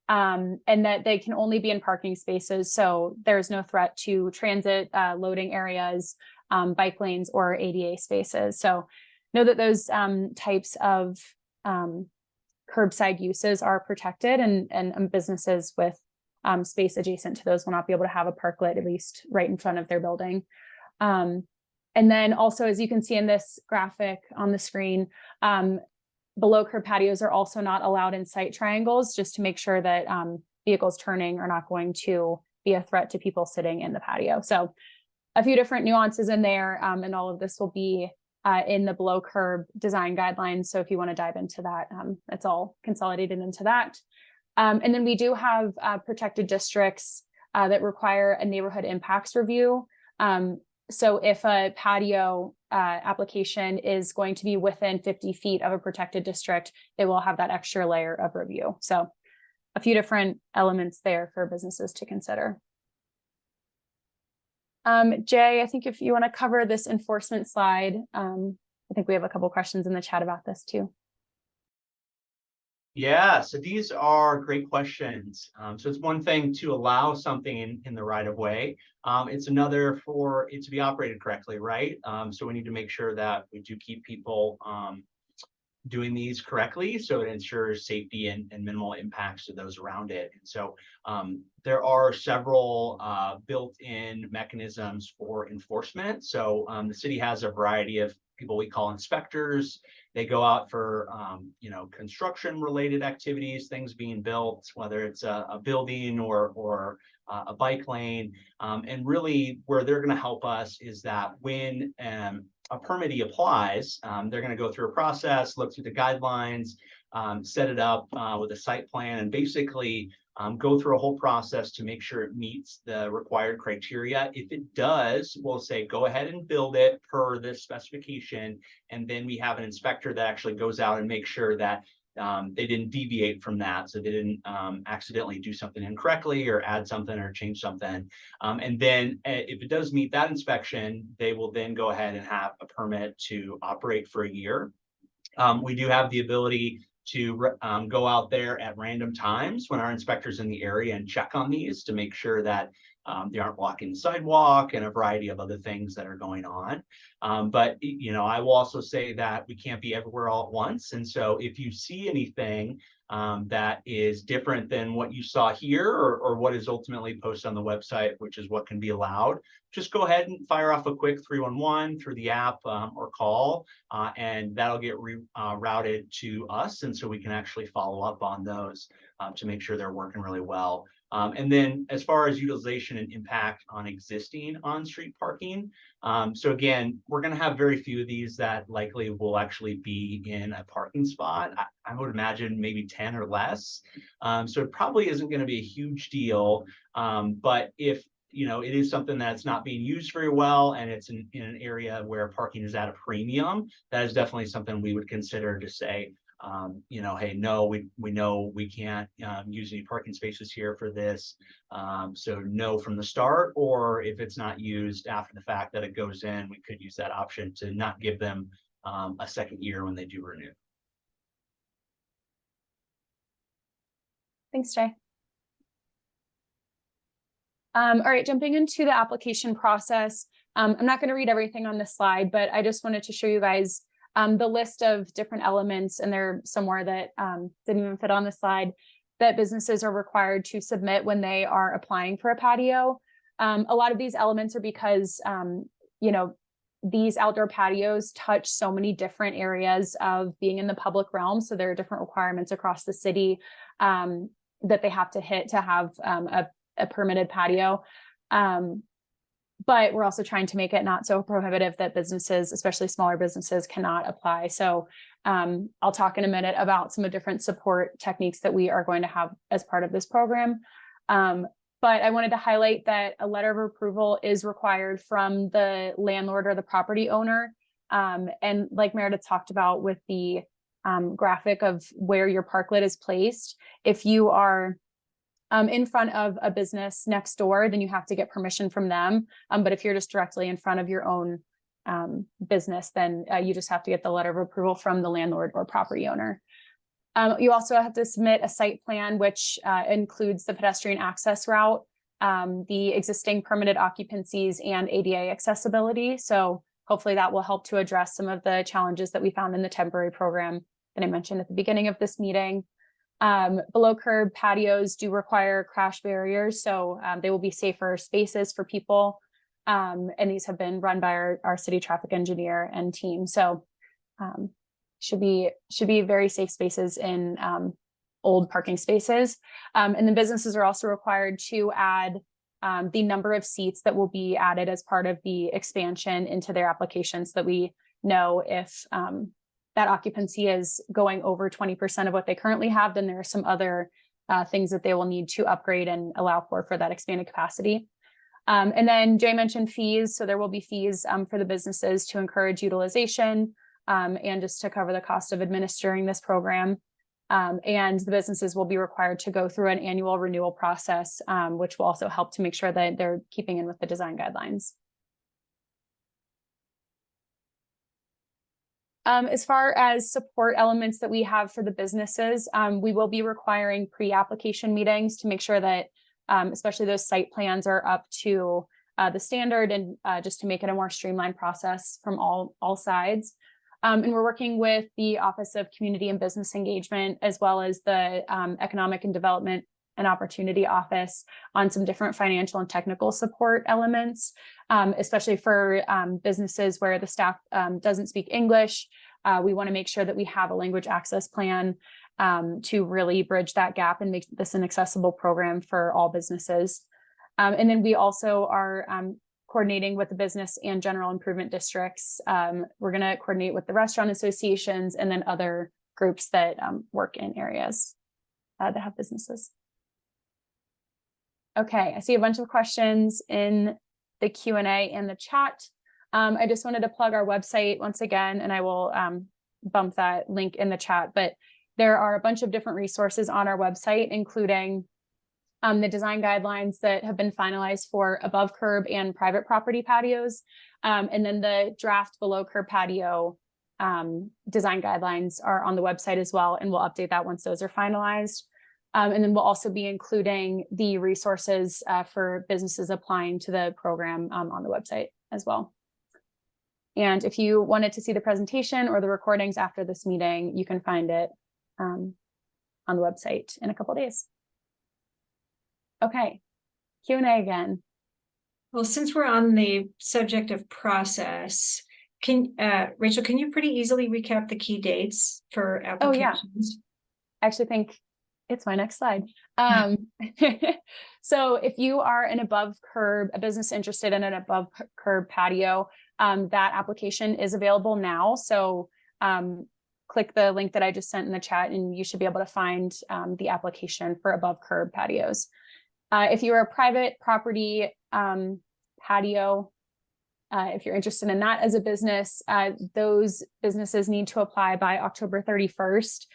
And that they can only be in parking spaces. So there's no threat to transit, loading areas, bike lanes, or ADA spaces. So know that those types of curbside uses are protected, and businesses with space adjacent to those will not be able to have a parklet, at least right in front of their building. And then also, as you can see in this graphic on the screen, below curb patios are also not allowed in sight triangles, just to make sure that vehicles turning are not going to be a threat to people sitting in the patio. So a few different nuances in there, and all of this will be in the below curb design guidelines. So if you want to dive into that, it's all consolidated into that. And then we do have protected districts that require a neighborhood impacts review. So if a patio application is going to be within 50 feet of a protected district, it will have that extra layer of review. So a few different elements there for businesses to consider. Jay, I think if you want to cover this enforcement slide, I think we have a couple questions in the chat about this too. Yeah, so these are great questions. So it's one thing to allow something in the right of way. It's another for it to be operated correctly, right? So we need to make sure that we do keep people doing these correctly, so it ensures safety and minimal impacts to those around it. And so there are several built-in mechanisms for enforcement. So the city has a variety of people we call inspectors. They go out for you know, construction related activities, things being built, whether it's a building or a bike lane. And really where they're going to help us is that when a permittee applies, they're going to go through a process, look through the guidelines, set it up with a site plan, and basically go through a whole process to make sure it meets the required criteria. If it does, we'll say, go ahead and build it per this specification. And then we have an inspector that actually goes out and makes sure that they didn't deviate from that. So they didn't accidentally do something incorrectly or add something or change something. And then if it does meet that inspection, they will then go ahead and have a permit to operate for a year. We do have the ability to go out there at random times when our inspectors in the area and check on these to make sure that they aren't blocking the sidewalk and a variety of other things that are going on. But, you know, I will also say that we can't be everywhere all at once. And so if you see anything that is different than what you saw here or what is ultimately posted on the website, which is what can be allowed, just go ahead and fire off a quick 311 through the app or call, and that'll get routed to us. And so we can actually follow up on those to make sure they're working really well. And then as far as utilization and impact on existing on-street parking, so again, we're going to have very few of these that likely will actually be in a parking spot. I would imagine maybe 10 or less. So it probably isn't going to be a huge deal. But if you know, it is something that's not being used very well, and it's in an area where parking is at a premium, that is definitely something we would consider to say, you know, hey, no, we know we can't use any parking spaces here for this. So no from the start, or if it's not used after the fact that it goes in, we could use that option to not give them a second year when they do renew. Thanks, Jay. All right, jumping into the application process. I'm not going to read everything on this slide, but I just wanted to show you guys the list of different elements, and there are some more that didn't even fit on the slide, that businesses are required to submit when they are applying for a patio. A lot of these elements are because, you know, these outdoor patios touch so many different areas of being in the public realm. So there are different requirements across the city that they have to hit to have a permitted patio. But we're also trying to make it not so prohibitive that businesses, especially smaller businesses, cannot apply. So I'll talk in a minute about some of the different support techniques that we are going to have as part of this program. but I wanted to highlight that a letter of approval is required from the landlord or the property owner. And like Meredith talked about with the graphic of where your parklet is placed, if you are in front of a business next door, then you have to get permission from them. But if you're just directly in front of your own business, then you just have to get the letter of approval from the landlord or property owner. You also have to submit a site plan, which includes the pedestrian access route, the existing permitted occupancies, and ADA accessibility. So hopefully that will help to address some of the challenges that we found in the temporary program that I mentioned at the beginning of this meeting. Below curb patios do require crash barriers, so they will be safer spaces for people. And these have been run by our city traffic engineer and team. So should be very safe spaces in old parking spaces. And the businesses are also required to add the number of seats that will be added as part of the expansion into their applications, so that we know if that occupancy is going over 20% of what they currently have, then there are some other things that they will need to upgrade and allow for that expanded capacity. And then Jay mentioned fees. So there will be fees for the businesses to encourage utilization and just to cover the cost of administering this program. And the businesses will be required to go through an annual renewal process, which will also help to make sure that they're keeping in with the design guidelines. As far as support elements that we have for the businesses, we will be requiring pre-application meetings to make sure that especially those site plans are up to the standard, and just to make it a more streamlined process from all sides. And we're working with the Office of Community and Business Engagement, as well as the Economic and Development and Opportunity Office, on some different financial and technical support elements, especially for businesses where the staff doesn't speak English. We want to make sure that we have a language access plan to really bridge that gap and make this an accessible program for all businesses. And then we also are coordinating with the business and general improvement districts. We're going to coordinate with the restaurant associations and then other groups that work in areas that have businesses. Okay, I see a bunch of questions in the Q&A and the chat. I just wanted to plug our website once again, and I will bump that link in the chat, but there are a bunch of different resources on our website, including the design guidelines that have been finalized for above curb and private property patios, and then the draft below curb patio design guidelines are on the website as well, and we'll update that once those are finalized. And then we'll also be including the resources for businesses applying to the program on the website as well. And if you wanted to see the presentation or the recordings after this meeting, you can find it on the website in a couple of days. Okay, Q&A again. Well, since we're on the subject of process, Rachel, can you pretty easily recap the key dates for applications? I actually think it's my next slide. So if you are a business interested in an above curb patio, that application is available now. So click the link that I just sent in the chat and you should be able to find the application for above curb patios. If you're a private property patio, if you're interested in that as a business, those businesses need to apply by October 31st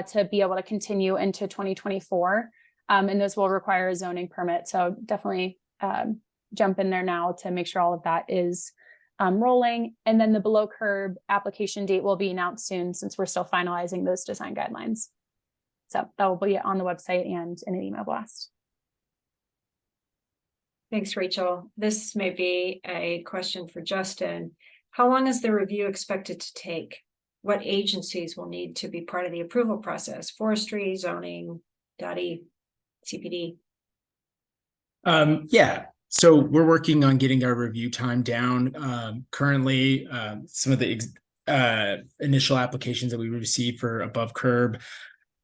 to be able to continue into 2024. And those will require a zoning permit. So definitely jump in there now to make sure all of that is rolling. And then the below curb application date will be announced soon, since we're still finalizing those design guidelines. So that will be on the website and in an email blast. Thanks, Rachel. This may be a question for Justin. How long is the review expected to take? What agencies will need to be part of the approval process? Forestry, zoning, DOTI, CPD? Yeah, so we're working on getting our review time down. Currently, some of the initial applications that we received for above curb,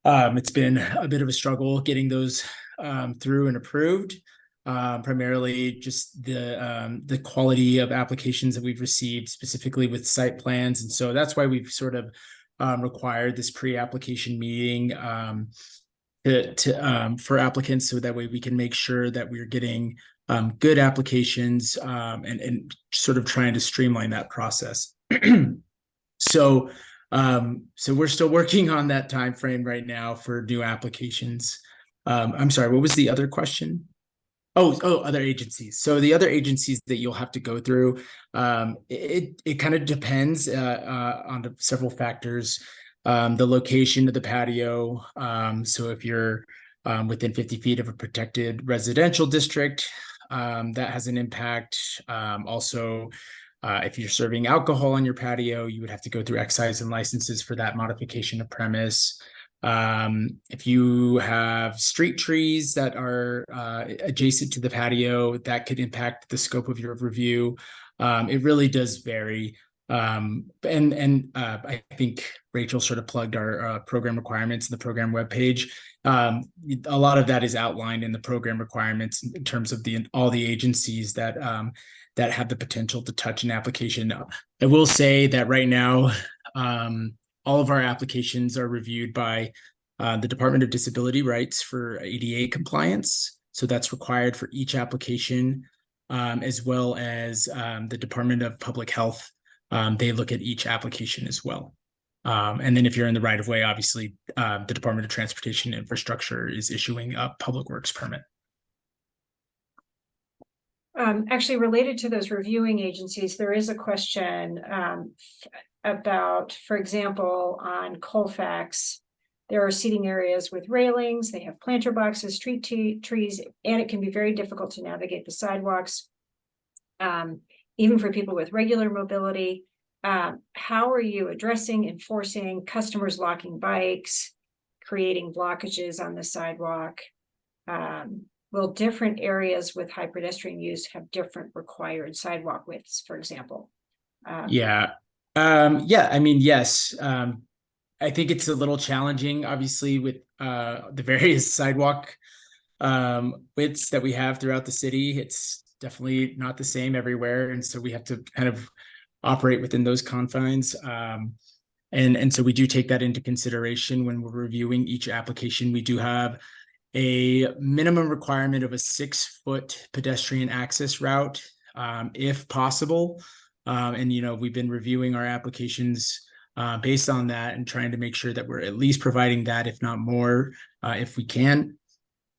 it's been a bit of a struggle getting those through and approved. Primarily just the quality of applications that we've received, specifically with site plans. And so that's why we've sort of required this pre-application meeting. for applicants, so that way we can make sure that we're getting good applications, and sort of trying to streamline that process. So we're still working on that time frame right now for new applications. I'm sorry, what was the other question? Oh, other agencies. So the other agencies that you'll have to go through, it kind of depends on several factors. The location of the patio. So if you're within 50 feet of a protected residential district, that has an impact. Also, if you're serving alcohol on your patio, you would have to go through excise and licenses for that modification of premise. If you have street trees that are adjacent to the patio, that could impact the scope of your review. It really does vary. I think Rachel sort of plugged our program requirements in the program webpage. A lot of that is outlined in the program requirements in terms of all the agencies that have the potential to touch an application. I will say that right now, all of our applications are reviewed by the Department of Disability Rights for ADA compliance. So that's required for each application, as well as the Department of Public Health. They look at each application as well. And then if you're in the right of way, obviously, the Department of Transportation and Infrastructure is issuing a public works permit. Actually, related to those reviewing agencies, there is a question about, for example, on Colfax, there are seating areas with railings, they have planter boxes, street trees, and it can be very difficult to navigate the sidewalks, even for people with regular mobility. How are you addressing, enforcing customers locking bikes, creating blockages on the sidewalk? Will different areas with high pedestrian use have different required sidewalk widths, for example? Yeah. I mean, yes. I think it's a little challenging, obviously, with the various sidewalk widths that we have throughout the city. It's definitely not the same everywhere. And so we have to kind of operate within those confines. And so we do take that into consideration when we're reviewing each application. We do have a minimum requirement of a 6-foot pedestrian access route, if possible. And, we've been reviewing our applications based on that and trying to make sure that we're at least providing that, if not more, if we can.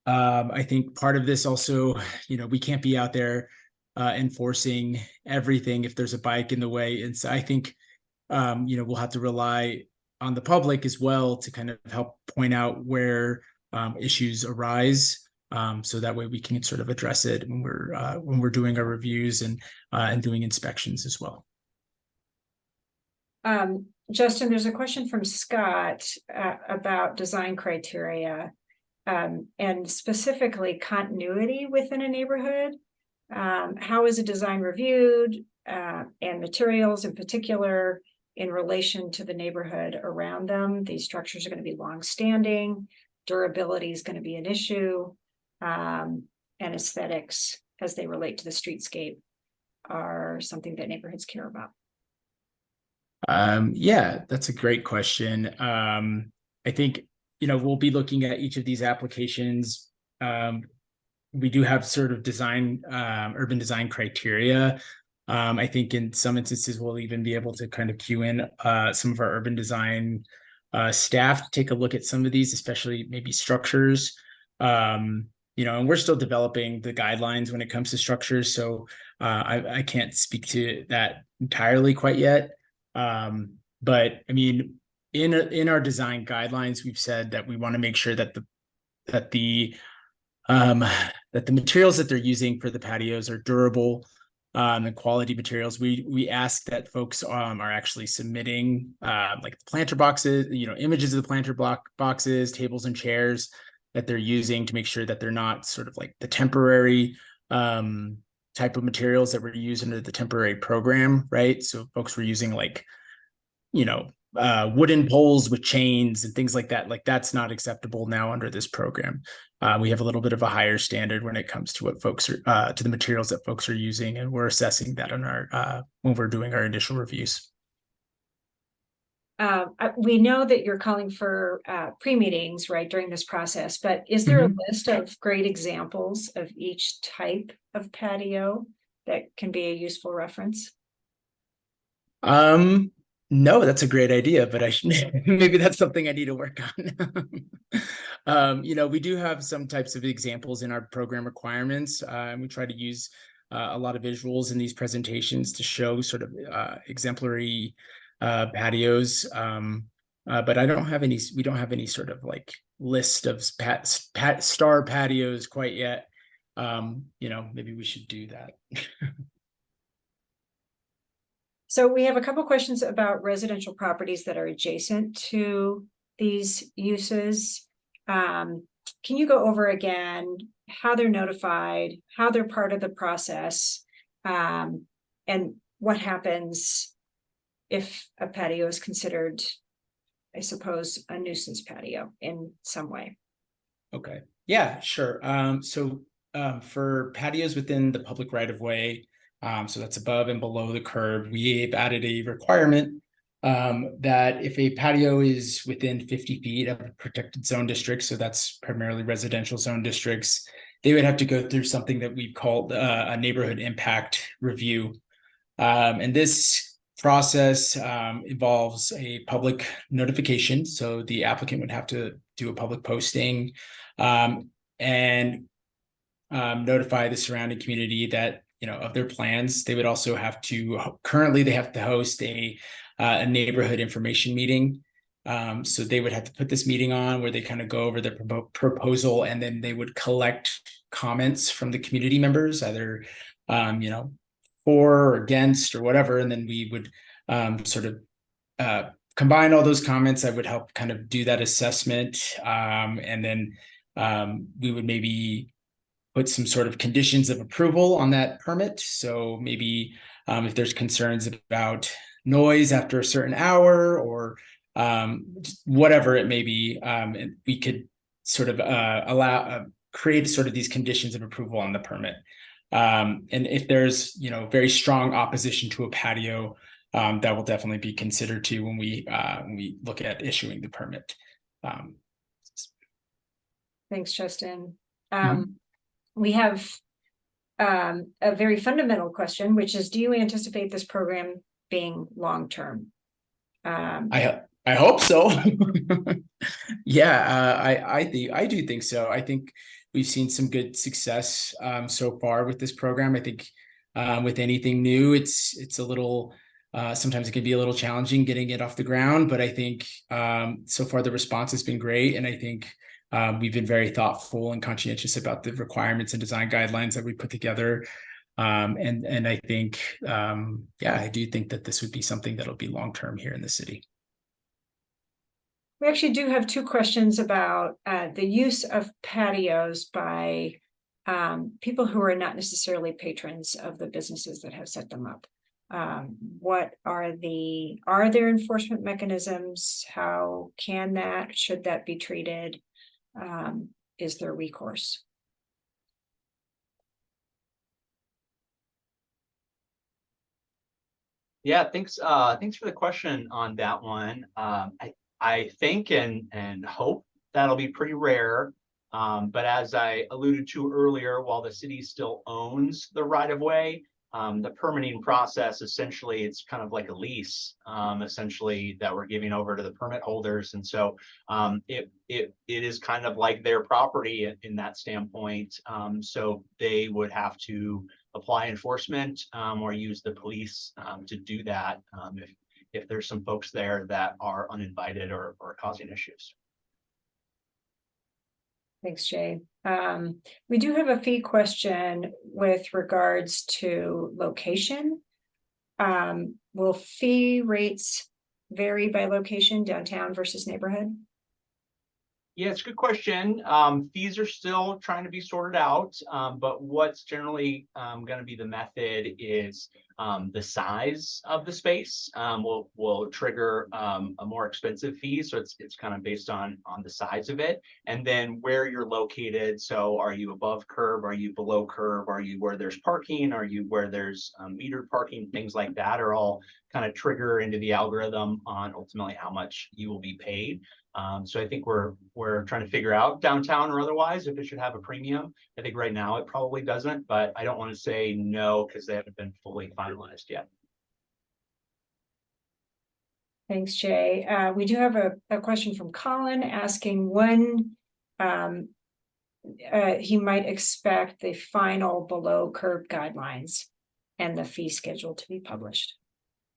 I think part of this also, we can't be out there enforcing everything if there's a bike in the way. And so I think, we'll have to rely on the public as well to kind of help point out where issues arise, so that way we can sort of address it when we're doing our reviews and doing inspections as well. Justin, there's a question from Scott about design criteria, and specifically continuity within a neighborhood. How is a design reviewed, and materials in particular in relation to the neighborhood around them? These structures are going to be long-standing. Durability is going to be an issue, and aesthetics as they relate to the streetscape are something that neighborhoods care about. Yeah, that's a great question. I think, we'll be looking at each of these applications. We do have sort of urban design criteria. I think in some instances, we'll even be able to kind of cue in some of our urban design staff to take a look at some of these, especially maybe structures. And we're still developing the guidelines when it comes to structures. So I can't speak to that entirely quite yet. But I mean, in our design guidelines, we've said that we want to make sure that the materials that they're using for the patios are durable, and quality materials. We ask that folks are actually submitting like the planter boxes, images of the planter boxes, tables and chairs that they're using to make sure that they're not sort of like the temporary type of materials that were used under the temporary program, right? So folks were using like, wooden poles with chains and things like that. Like that's not acceptable now under this program. We have a little bit of a higher standard when it comes to what folks are, to the materials that folks are using, and we're assessing that on our when we're doing our initial reviews. We know that you're calling for pre-meetings, right, during this process, but is there a list of great examples of each type of patio that can be a useful reference? No, that's a great idea, but I should maybe that's something I need to work on. We do have some types of examples in our program requirements, and we try to use a lot of visuals in these presentations to show sort of exemplary patios. But I don't have any. We don't have any sort of like list of star patios quite yet. Maybe we should do that. So we have a couple questions about residential properties that are adjacent to these uses. Can you go over again how they're notified, how they're part of the process, and what happens if a patio is considered, I suppose, a nuisance patio in some way? Okay. Yeah, sure. For patios within the public right of way, so that's above and below the curb, we've added a requirement that if a patio is within 50 feet of a protected zone district, so that's primarily residential zone districts, they would have to go through something that we've called a neighborhood impact review. And this process involves a public notification. So the applicant would have to do a public posting and notify the surrounding community that of their plans. They would also have to currently they have to host a neighborhood information meeting. So they would have to put this meeting on where they kind of go over the proposal, and then they would collect comments from the community members, either for or against or whatever, and then we would combine all those comments. I would help kind of do that assessment, and then we would maybe put some sort of conditions of approval on that permit. So maybe if there's concerns about noise after a certain hour or whatever it may be, and we could sort of create sort of these conditions of approval on the permit. And if there's very strong opposition to a patio, that will definitely be considered too when we look at issuing the permit. Thanks, Justin. We have a very fundamental question, which is, do you anticipate this program being long-term? I hope so. Yeah, I do think so. I think we've seen some good success so far with this program. I think with anything new, it's a little sometimes it can be a little challenging getting it off the ground, but I think so far the response has been great, and I think we've been very thoughtful and conscientious about the requirements and design guidelines that we put together. And I think, I do think that this would be something that'll be long-term here in the city. We actually do have two questions about the use of patios by people who are not necessarily patrons of the businesses that have set them up. What are there enforcement mechanisms? how should that be treated? Is there recourse? Yeah, thanks for the question on that one. I think and hope that'll be pretty rare. But as I alluded to earlier, while the city still owns the right of way, the permitting process, essentially, it's kind of like a lease, essentially, that we're giving over to the permit holders. And so it is kind of like their property in that standpoint. So they would have to apply enforcement or use the police to do that if there's some folks there that are uninvited or causing issues. Thanks, Jay. We do have a fee question with regards to location. Will fee rates vary by location, downtown versus neighborhood? Yeah, it's a good question. Fees are still trying to be sorted out, but what's generally going to be the method is the size of the space will trigger a more expensive fee. So it's kind of based on the size of it, and then where you're located. So are you above curb? Are you below curb? Are you where there's parking? Are you where there's metered parking? Things like that are all kind of trigger into the algorithm on ultimately how much you will be paid. So I think we're trying to figure out downtown or otherwise if it should have a premium. I think right now it probably doesn't, but I don't want to say no because they haven't been fully finalized yet. Thanks, Jay. We do have a question from Colin asking when he might expect the final below curb guidelines and the fee schedule to be published.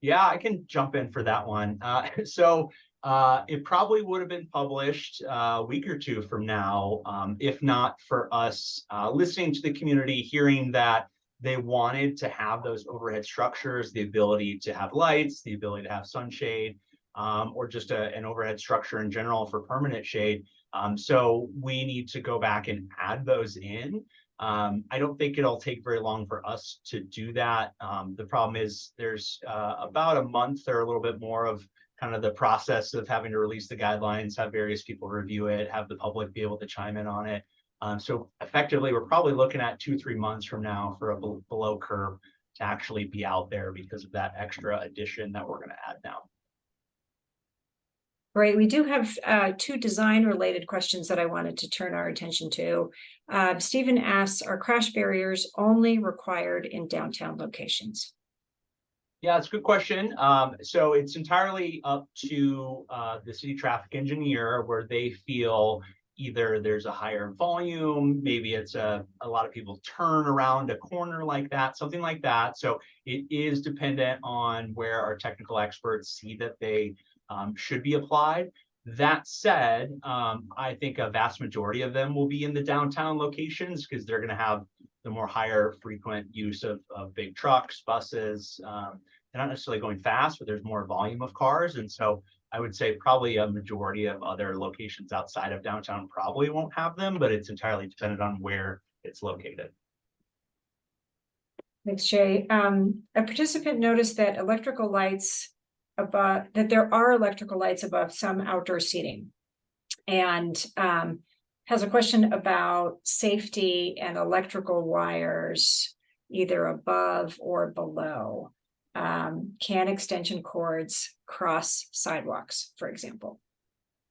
Yeah, I can jump in for that one. It probably would have been published a week or two from now, if not for us listening to the community, hearing that they wanted to have those overhead structures, the ability to have lights, the ability to have sunshade, or just an overhead structure in general for permanent shade. So we need to go back and add those in. I don't think it'll take very long for us to do that. The problem is there's about a month or a little bit more of kind of the process of having to release the guidelines, have various people review it, have the public be able to chime in on it. So effectively, we're probably looking at 2-3 months from now for a below curb to actually be out there because of that extra addition that we're going to add now. Great. We do have 2 design related questions that I wanted to turn our attention to. Stephen asks, are crash barriers only required in downtown locations? Yeah, it's a good question. So it's entirely up to the city traffic engineer where they feel either there's a higher volume, maybe it's a lot of people turn around a corner like that, something like that. So it is dependent on where our technical experts see that they should be applied. That said, I think a vast majority of them will be in the downtown locations because they're going to have the more higher frequent use of big trucks, buses. They're not necessarily going fast, but there's more volume of cars. And so I would say probably a majority of other locations outside of downtown probably won't have them, but it's entirely dependent on where it's located. Thanks, Jay. A participant noticed that there are electrical lights above some outdoor seating, and has a question about safety and electrical wires either above or below. Can extension cords cross sidewalks, for example?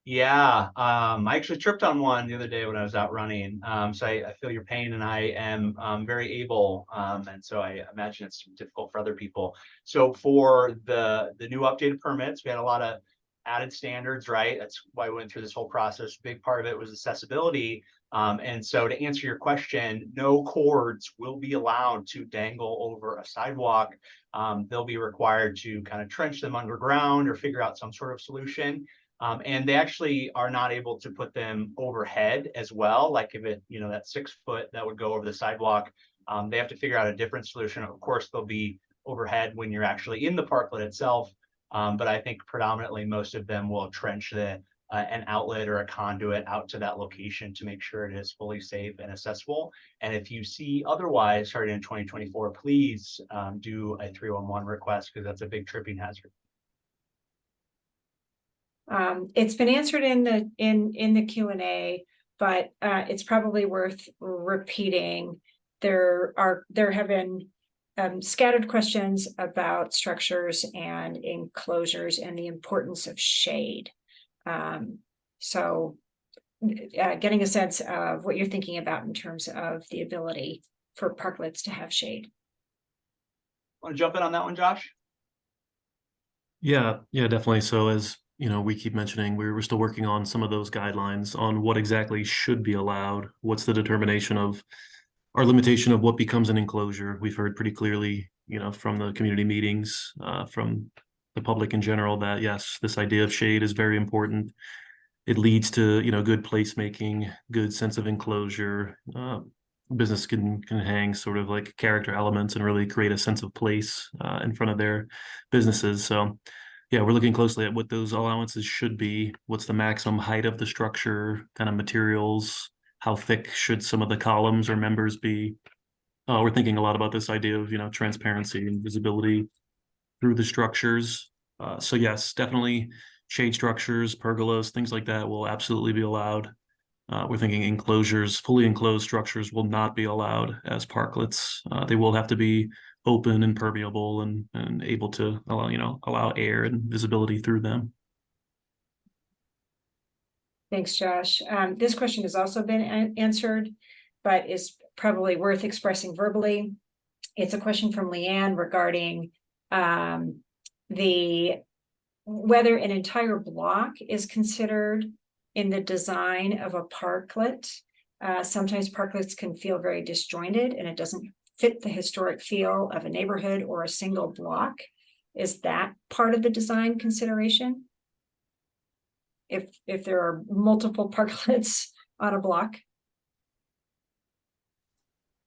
Yeah, I actually tripped on one the other day when I was out running. So I feel your pain, and I am very able, and so I imagine it's difficult for other people. So for the new updated permits, we had a lot of added standards, right? That's why we went through this whole process. A big part of it was accessibility. And so to answer your question, no cords will be allowed to dangle over a sidewalk. They'll be required to kind of trench them underground or figure out some sort of solution. And they actually are not able to put them overhead as well. Like if it, that 6 foot that would go over the sidewalk, they have to figure out a different solution. Of course, they'll be overhead when you're actually in the parklet itself. But I think predominantly most of them will trench an outlet or a conduit out to that location to make sure it is fully safe and accessible. And if you see otherwise starting in 2024, please do a 311 request because that's a big tripping hazard. It's been answered in the Q&A, but it's probably worth repeating. There have been scattered questions about structures and enclosures and the importance of shade. So getting a sense of what you're thinking about in terms of the ability for parklets to have shade. Want to jump in on that one, Josh? Yeah, definitely. So as we keep mentioning, we're still working on some of those guidelines on what exactly should be allowed. What's the determination of our limitation of what becomes an enclosure? We've heard pretty clearly, from the community meetings, from the public in general, that yes, this idea of shade is very important. It leads to, good placemaking, good sense of enclosure. Business can hang sort of like character elements and really create a sense of place in front of their businesses. So yeah, we're looking closely at what those allowances should be. What's the maximum height of the structure, kind of materials, how thick should some of the columns or members be? We're thinking a lot about this idea of, transparency and visibility through the structures. So yes, definitely shade structures, pergolas, things like that will absolutely be allowed. We're thinking enclosures, fully enclosed structures will not be allowed as parklets. They will have to be open and permeable and able to allow air and visibility through them. Thanks, Josh. This question has also been answered, but is probably worth expressing verbally. It's a question from Leanne regarding whether an entire block is considered in the design of a parklet. Sometimes parklets can feel very disjointed and it doesn't fit the historic feel of a neighborhood or a single block. Is that part of the design consideration? If there are multiple parklets on a block?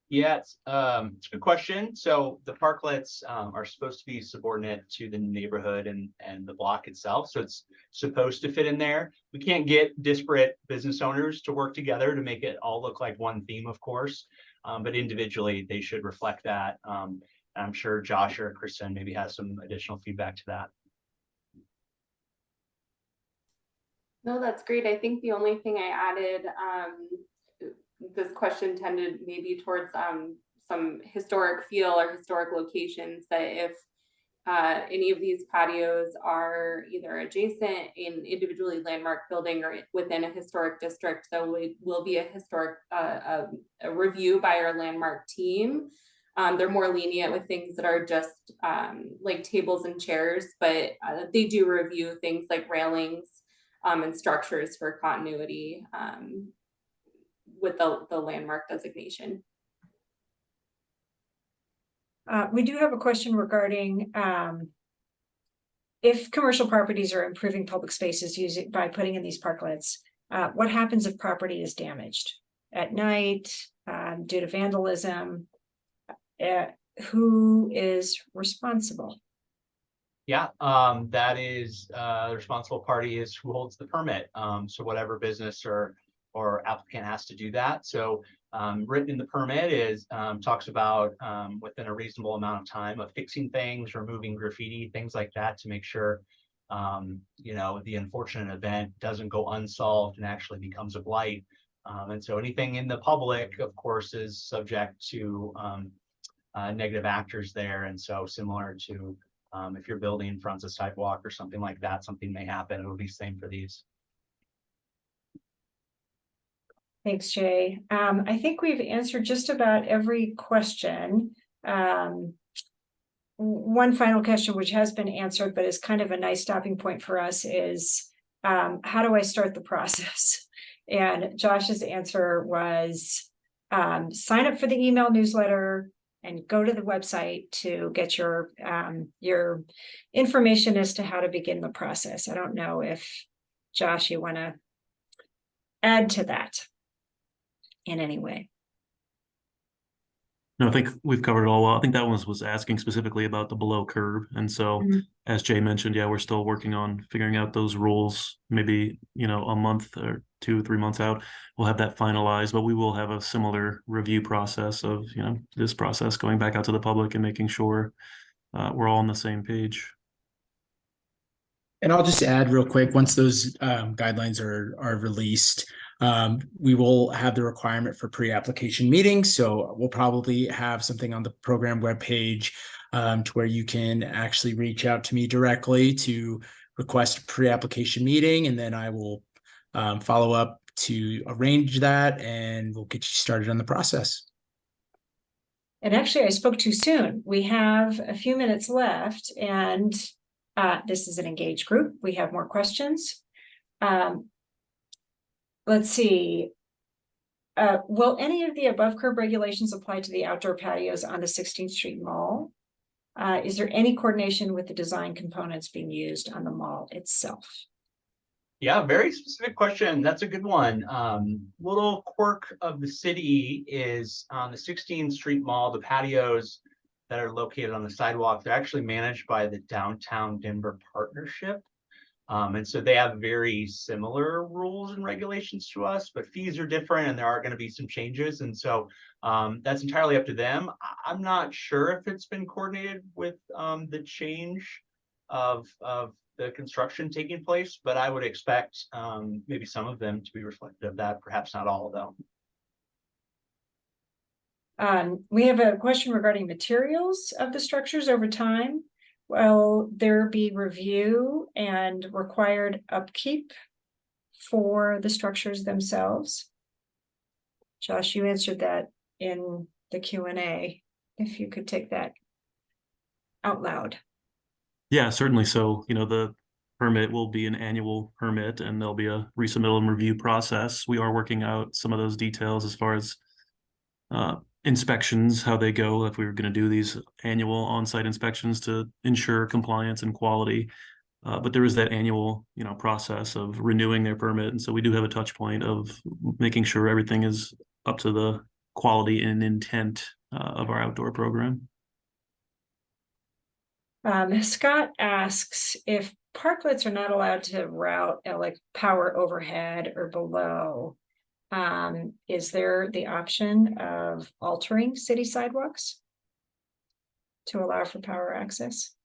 Yeah, it's a good question. So the parklets are supposed to be subordinate to the neighborhood and the block itself. So it's supposed to fit in there. We can't get disparate business owners to work together to make it all look like one theme, of course. But individually, they should reflect that. I'm sure Josh or Kristen maybe has some additional feedback to that. No, that's great. I think the only thing I added, this question tended maybe towards some historic feel or historic locations, that if any of these patios are either adjacent in individually landmark building or within a historic district, there will be a historic a review by our landmark team. They're more lenient with things that are just like tables and chairs, but they do review things like railings and structures for continuity with the landmark designation. We do have a question regarding if commercial properties are improving public spaces by putting in these parklets, what happens if property is damaged at night due to vandalism? Who is responsible? Yeah, that is the responsible party is who holds the permit. So whatever business or applicant has to do that. So written in the permit is talks about within a reasonable amount of time of fixing things, removing graffiti, things like that, to make sure the unfortunate event doesn't go unsolved and actually becomes a blight. And so anything in the public, of course, is subject to negative actors there. And so similar to if your building fronts a sidewalk or something like that, something may happen. It will be the same for these. Thanks, Jay. I think we've answered just about every question. One final question, which has been answered, but is kind of a nice stopping point for us, is how do I start the process? And Josh's answer was sign up for the email newsletter and go to the website to get your information as to how to begin the process. I don't know if, Josh, you want to add to that in any way. No, I think we've covered it all well. I think that one was asking specifically about the below curb. And so, as Jay mentioned, yeah, we're still working on figuring out those rules. Maybe, a month or 2 or 3 months out, we'll have that finalized, but we will have a similar review process of, this process going back out to the public and making sure we're all on the same page. And I'll just add real quick, once those guidelines are released, we will have the requirement for pre-application meetings. So we'll probably have something on the program webpage to where you can actually reach out to me directly to request a pre-application meeting. And then I will follow up to arrange that, and we'll get you started on the process. And actually, I spoke too soon. We have a few minutes left, and this is an engaged group. We have more questions. Let's see. Will any of the above curb regulations apply to the outdoor patios on the 16th Street Mall? Is there any coordination with the design components being used on the mall itself? Yeah, very specific question. That's a good one. Little quirk of the city is on the 16th Street Mall, the patios that are located on the sidewalk, they're actually managed by the Downtown Denver Partnership. And so they have very similar rules and regulations to us, but fees are different and there are going to be some changes. And so that's entirely up to them. I'm not sure if it's been coordinated with the change of the construction taking place, but I would expect maybe some of them to be reflective of that, perhaps not all of them. We have a question regarding materials of the structures over time. Will there be review and required upkeep for the structures themselves? Josh, you answered that in the Q&A. If you could take that out loud. Yeah, certainly. So, the permit will be an annual permit and there'll be a resubmittal and review process. We are working out some of those details as far as inspections, how they go, if we were going to do these annual on-site inspections to ensure compliance and quality. But there is that annual, process of renewing their permit. And so we do have a touch point of making sure everything is up to the quality and intent of our outdoor program. Scott asks if parklets are not allowed to route like power overhead or below. Is there the option of altering city sidewalks to allow for power access?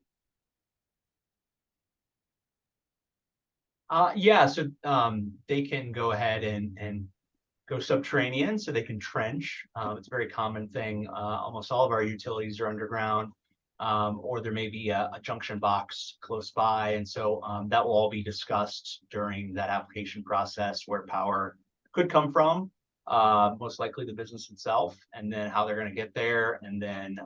Yeah, so they can go ahead and go subterranean, so they can trench. It's a very common thing. Almost all of our utilities are underground, or there may be a junction box close by. And so that will all be discussed during that application process, where power could come from, most likely the business itself, and then how they're going to get there, and then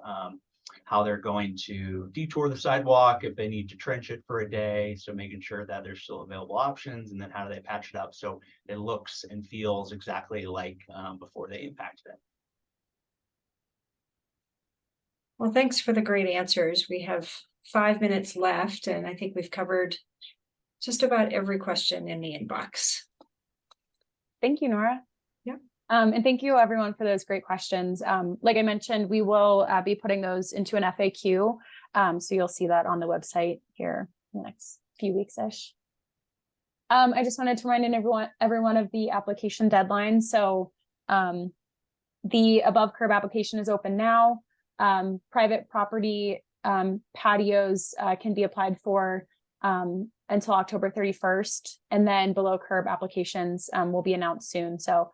how they're going to detour the sidewalk if they need to trench it for a day. So making sure that there's still available options, and then how do they patch it up so it looks and feels exactly like before they impacted it. Well, thanks for the great answers. We have 5 minutes left, and I think we've covered just about every question in the inbox. Thank you, Nora. Yeah. And thank you everyone for those great questions. Like I mentioned, we will be putting those into an FAQ. So you'll see that on the website here in the next few weeks-ish. I just wanted to remind everyone of the application deadline. So the above curb application is open now. Private property patios can be applied for until October 31st, and then below curb applications will be announced soon. So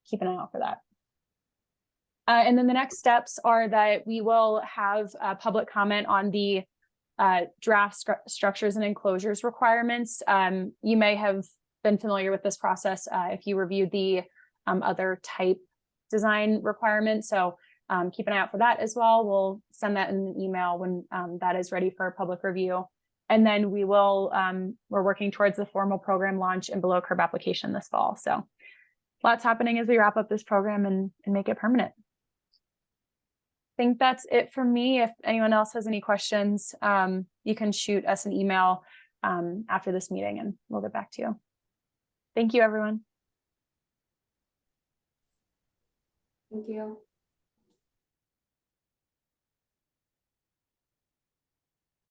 keep an eye out for that. And then the next steps are that we will have a public comment on the draft structures and enclosures requirements. You may have been familiar with this process if you reviewed the other type design requirements. So keep an eye out for that as well. We'll send that in an email when that is ready for public review. And then we will, we're working towards the formal program launch and below curb application this fall. So lots happening as we wrap up this program and make it permanent. I think that's it for me. If anyone else has any questions, you can shoot us an email after this meeting and we'll get back to you. Thank you, everyone. Thank you.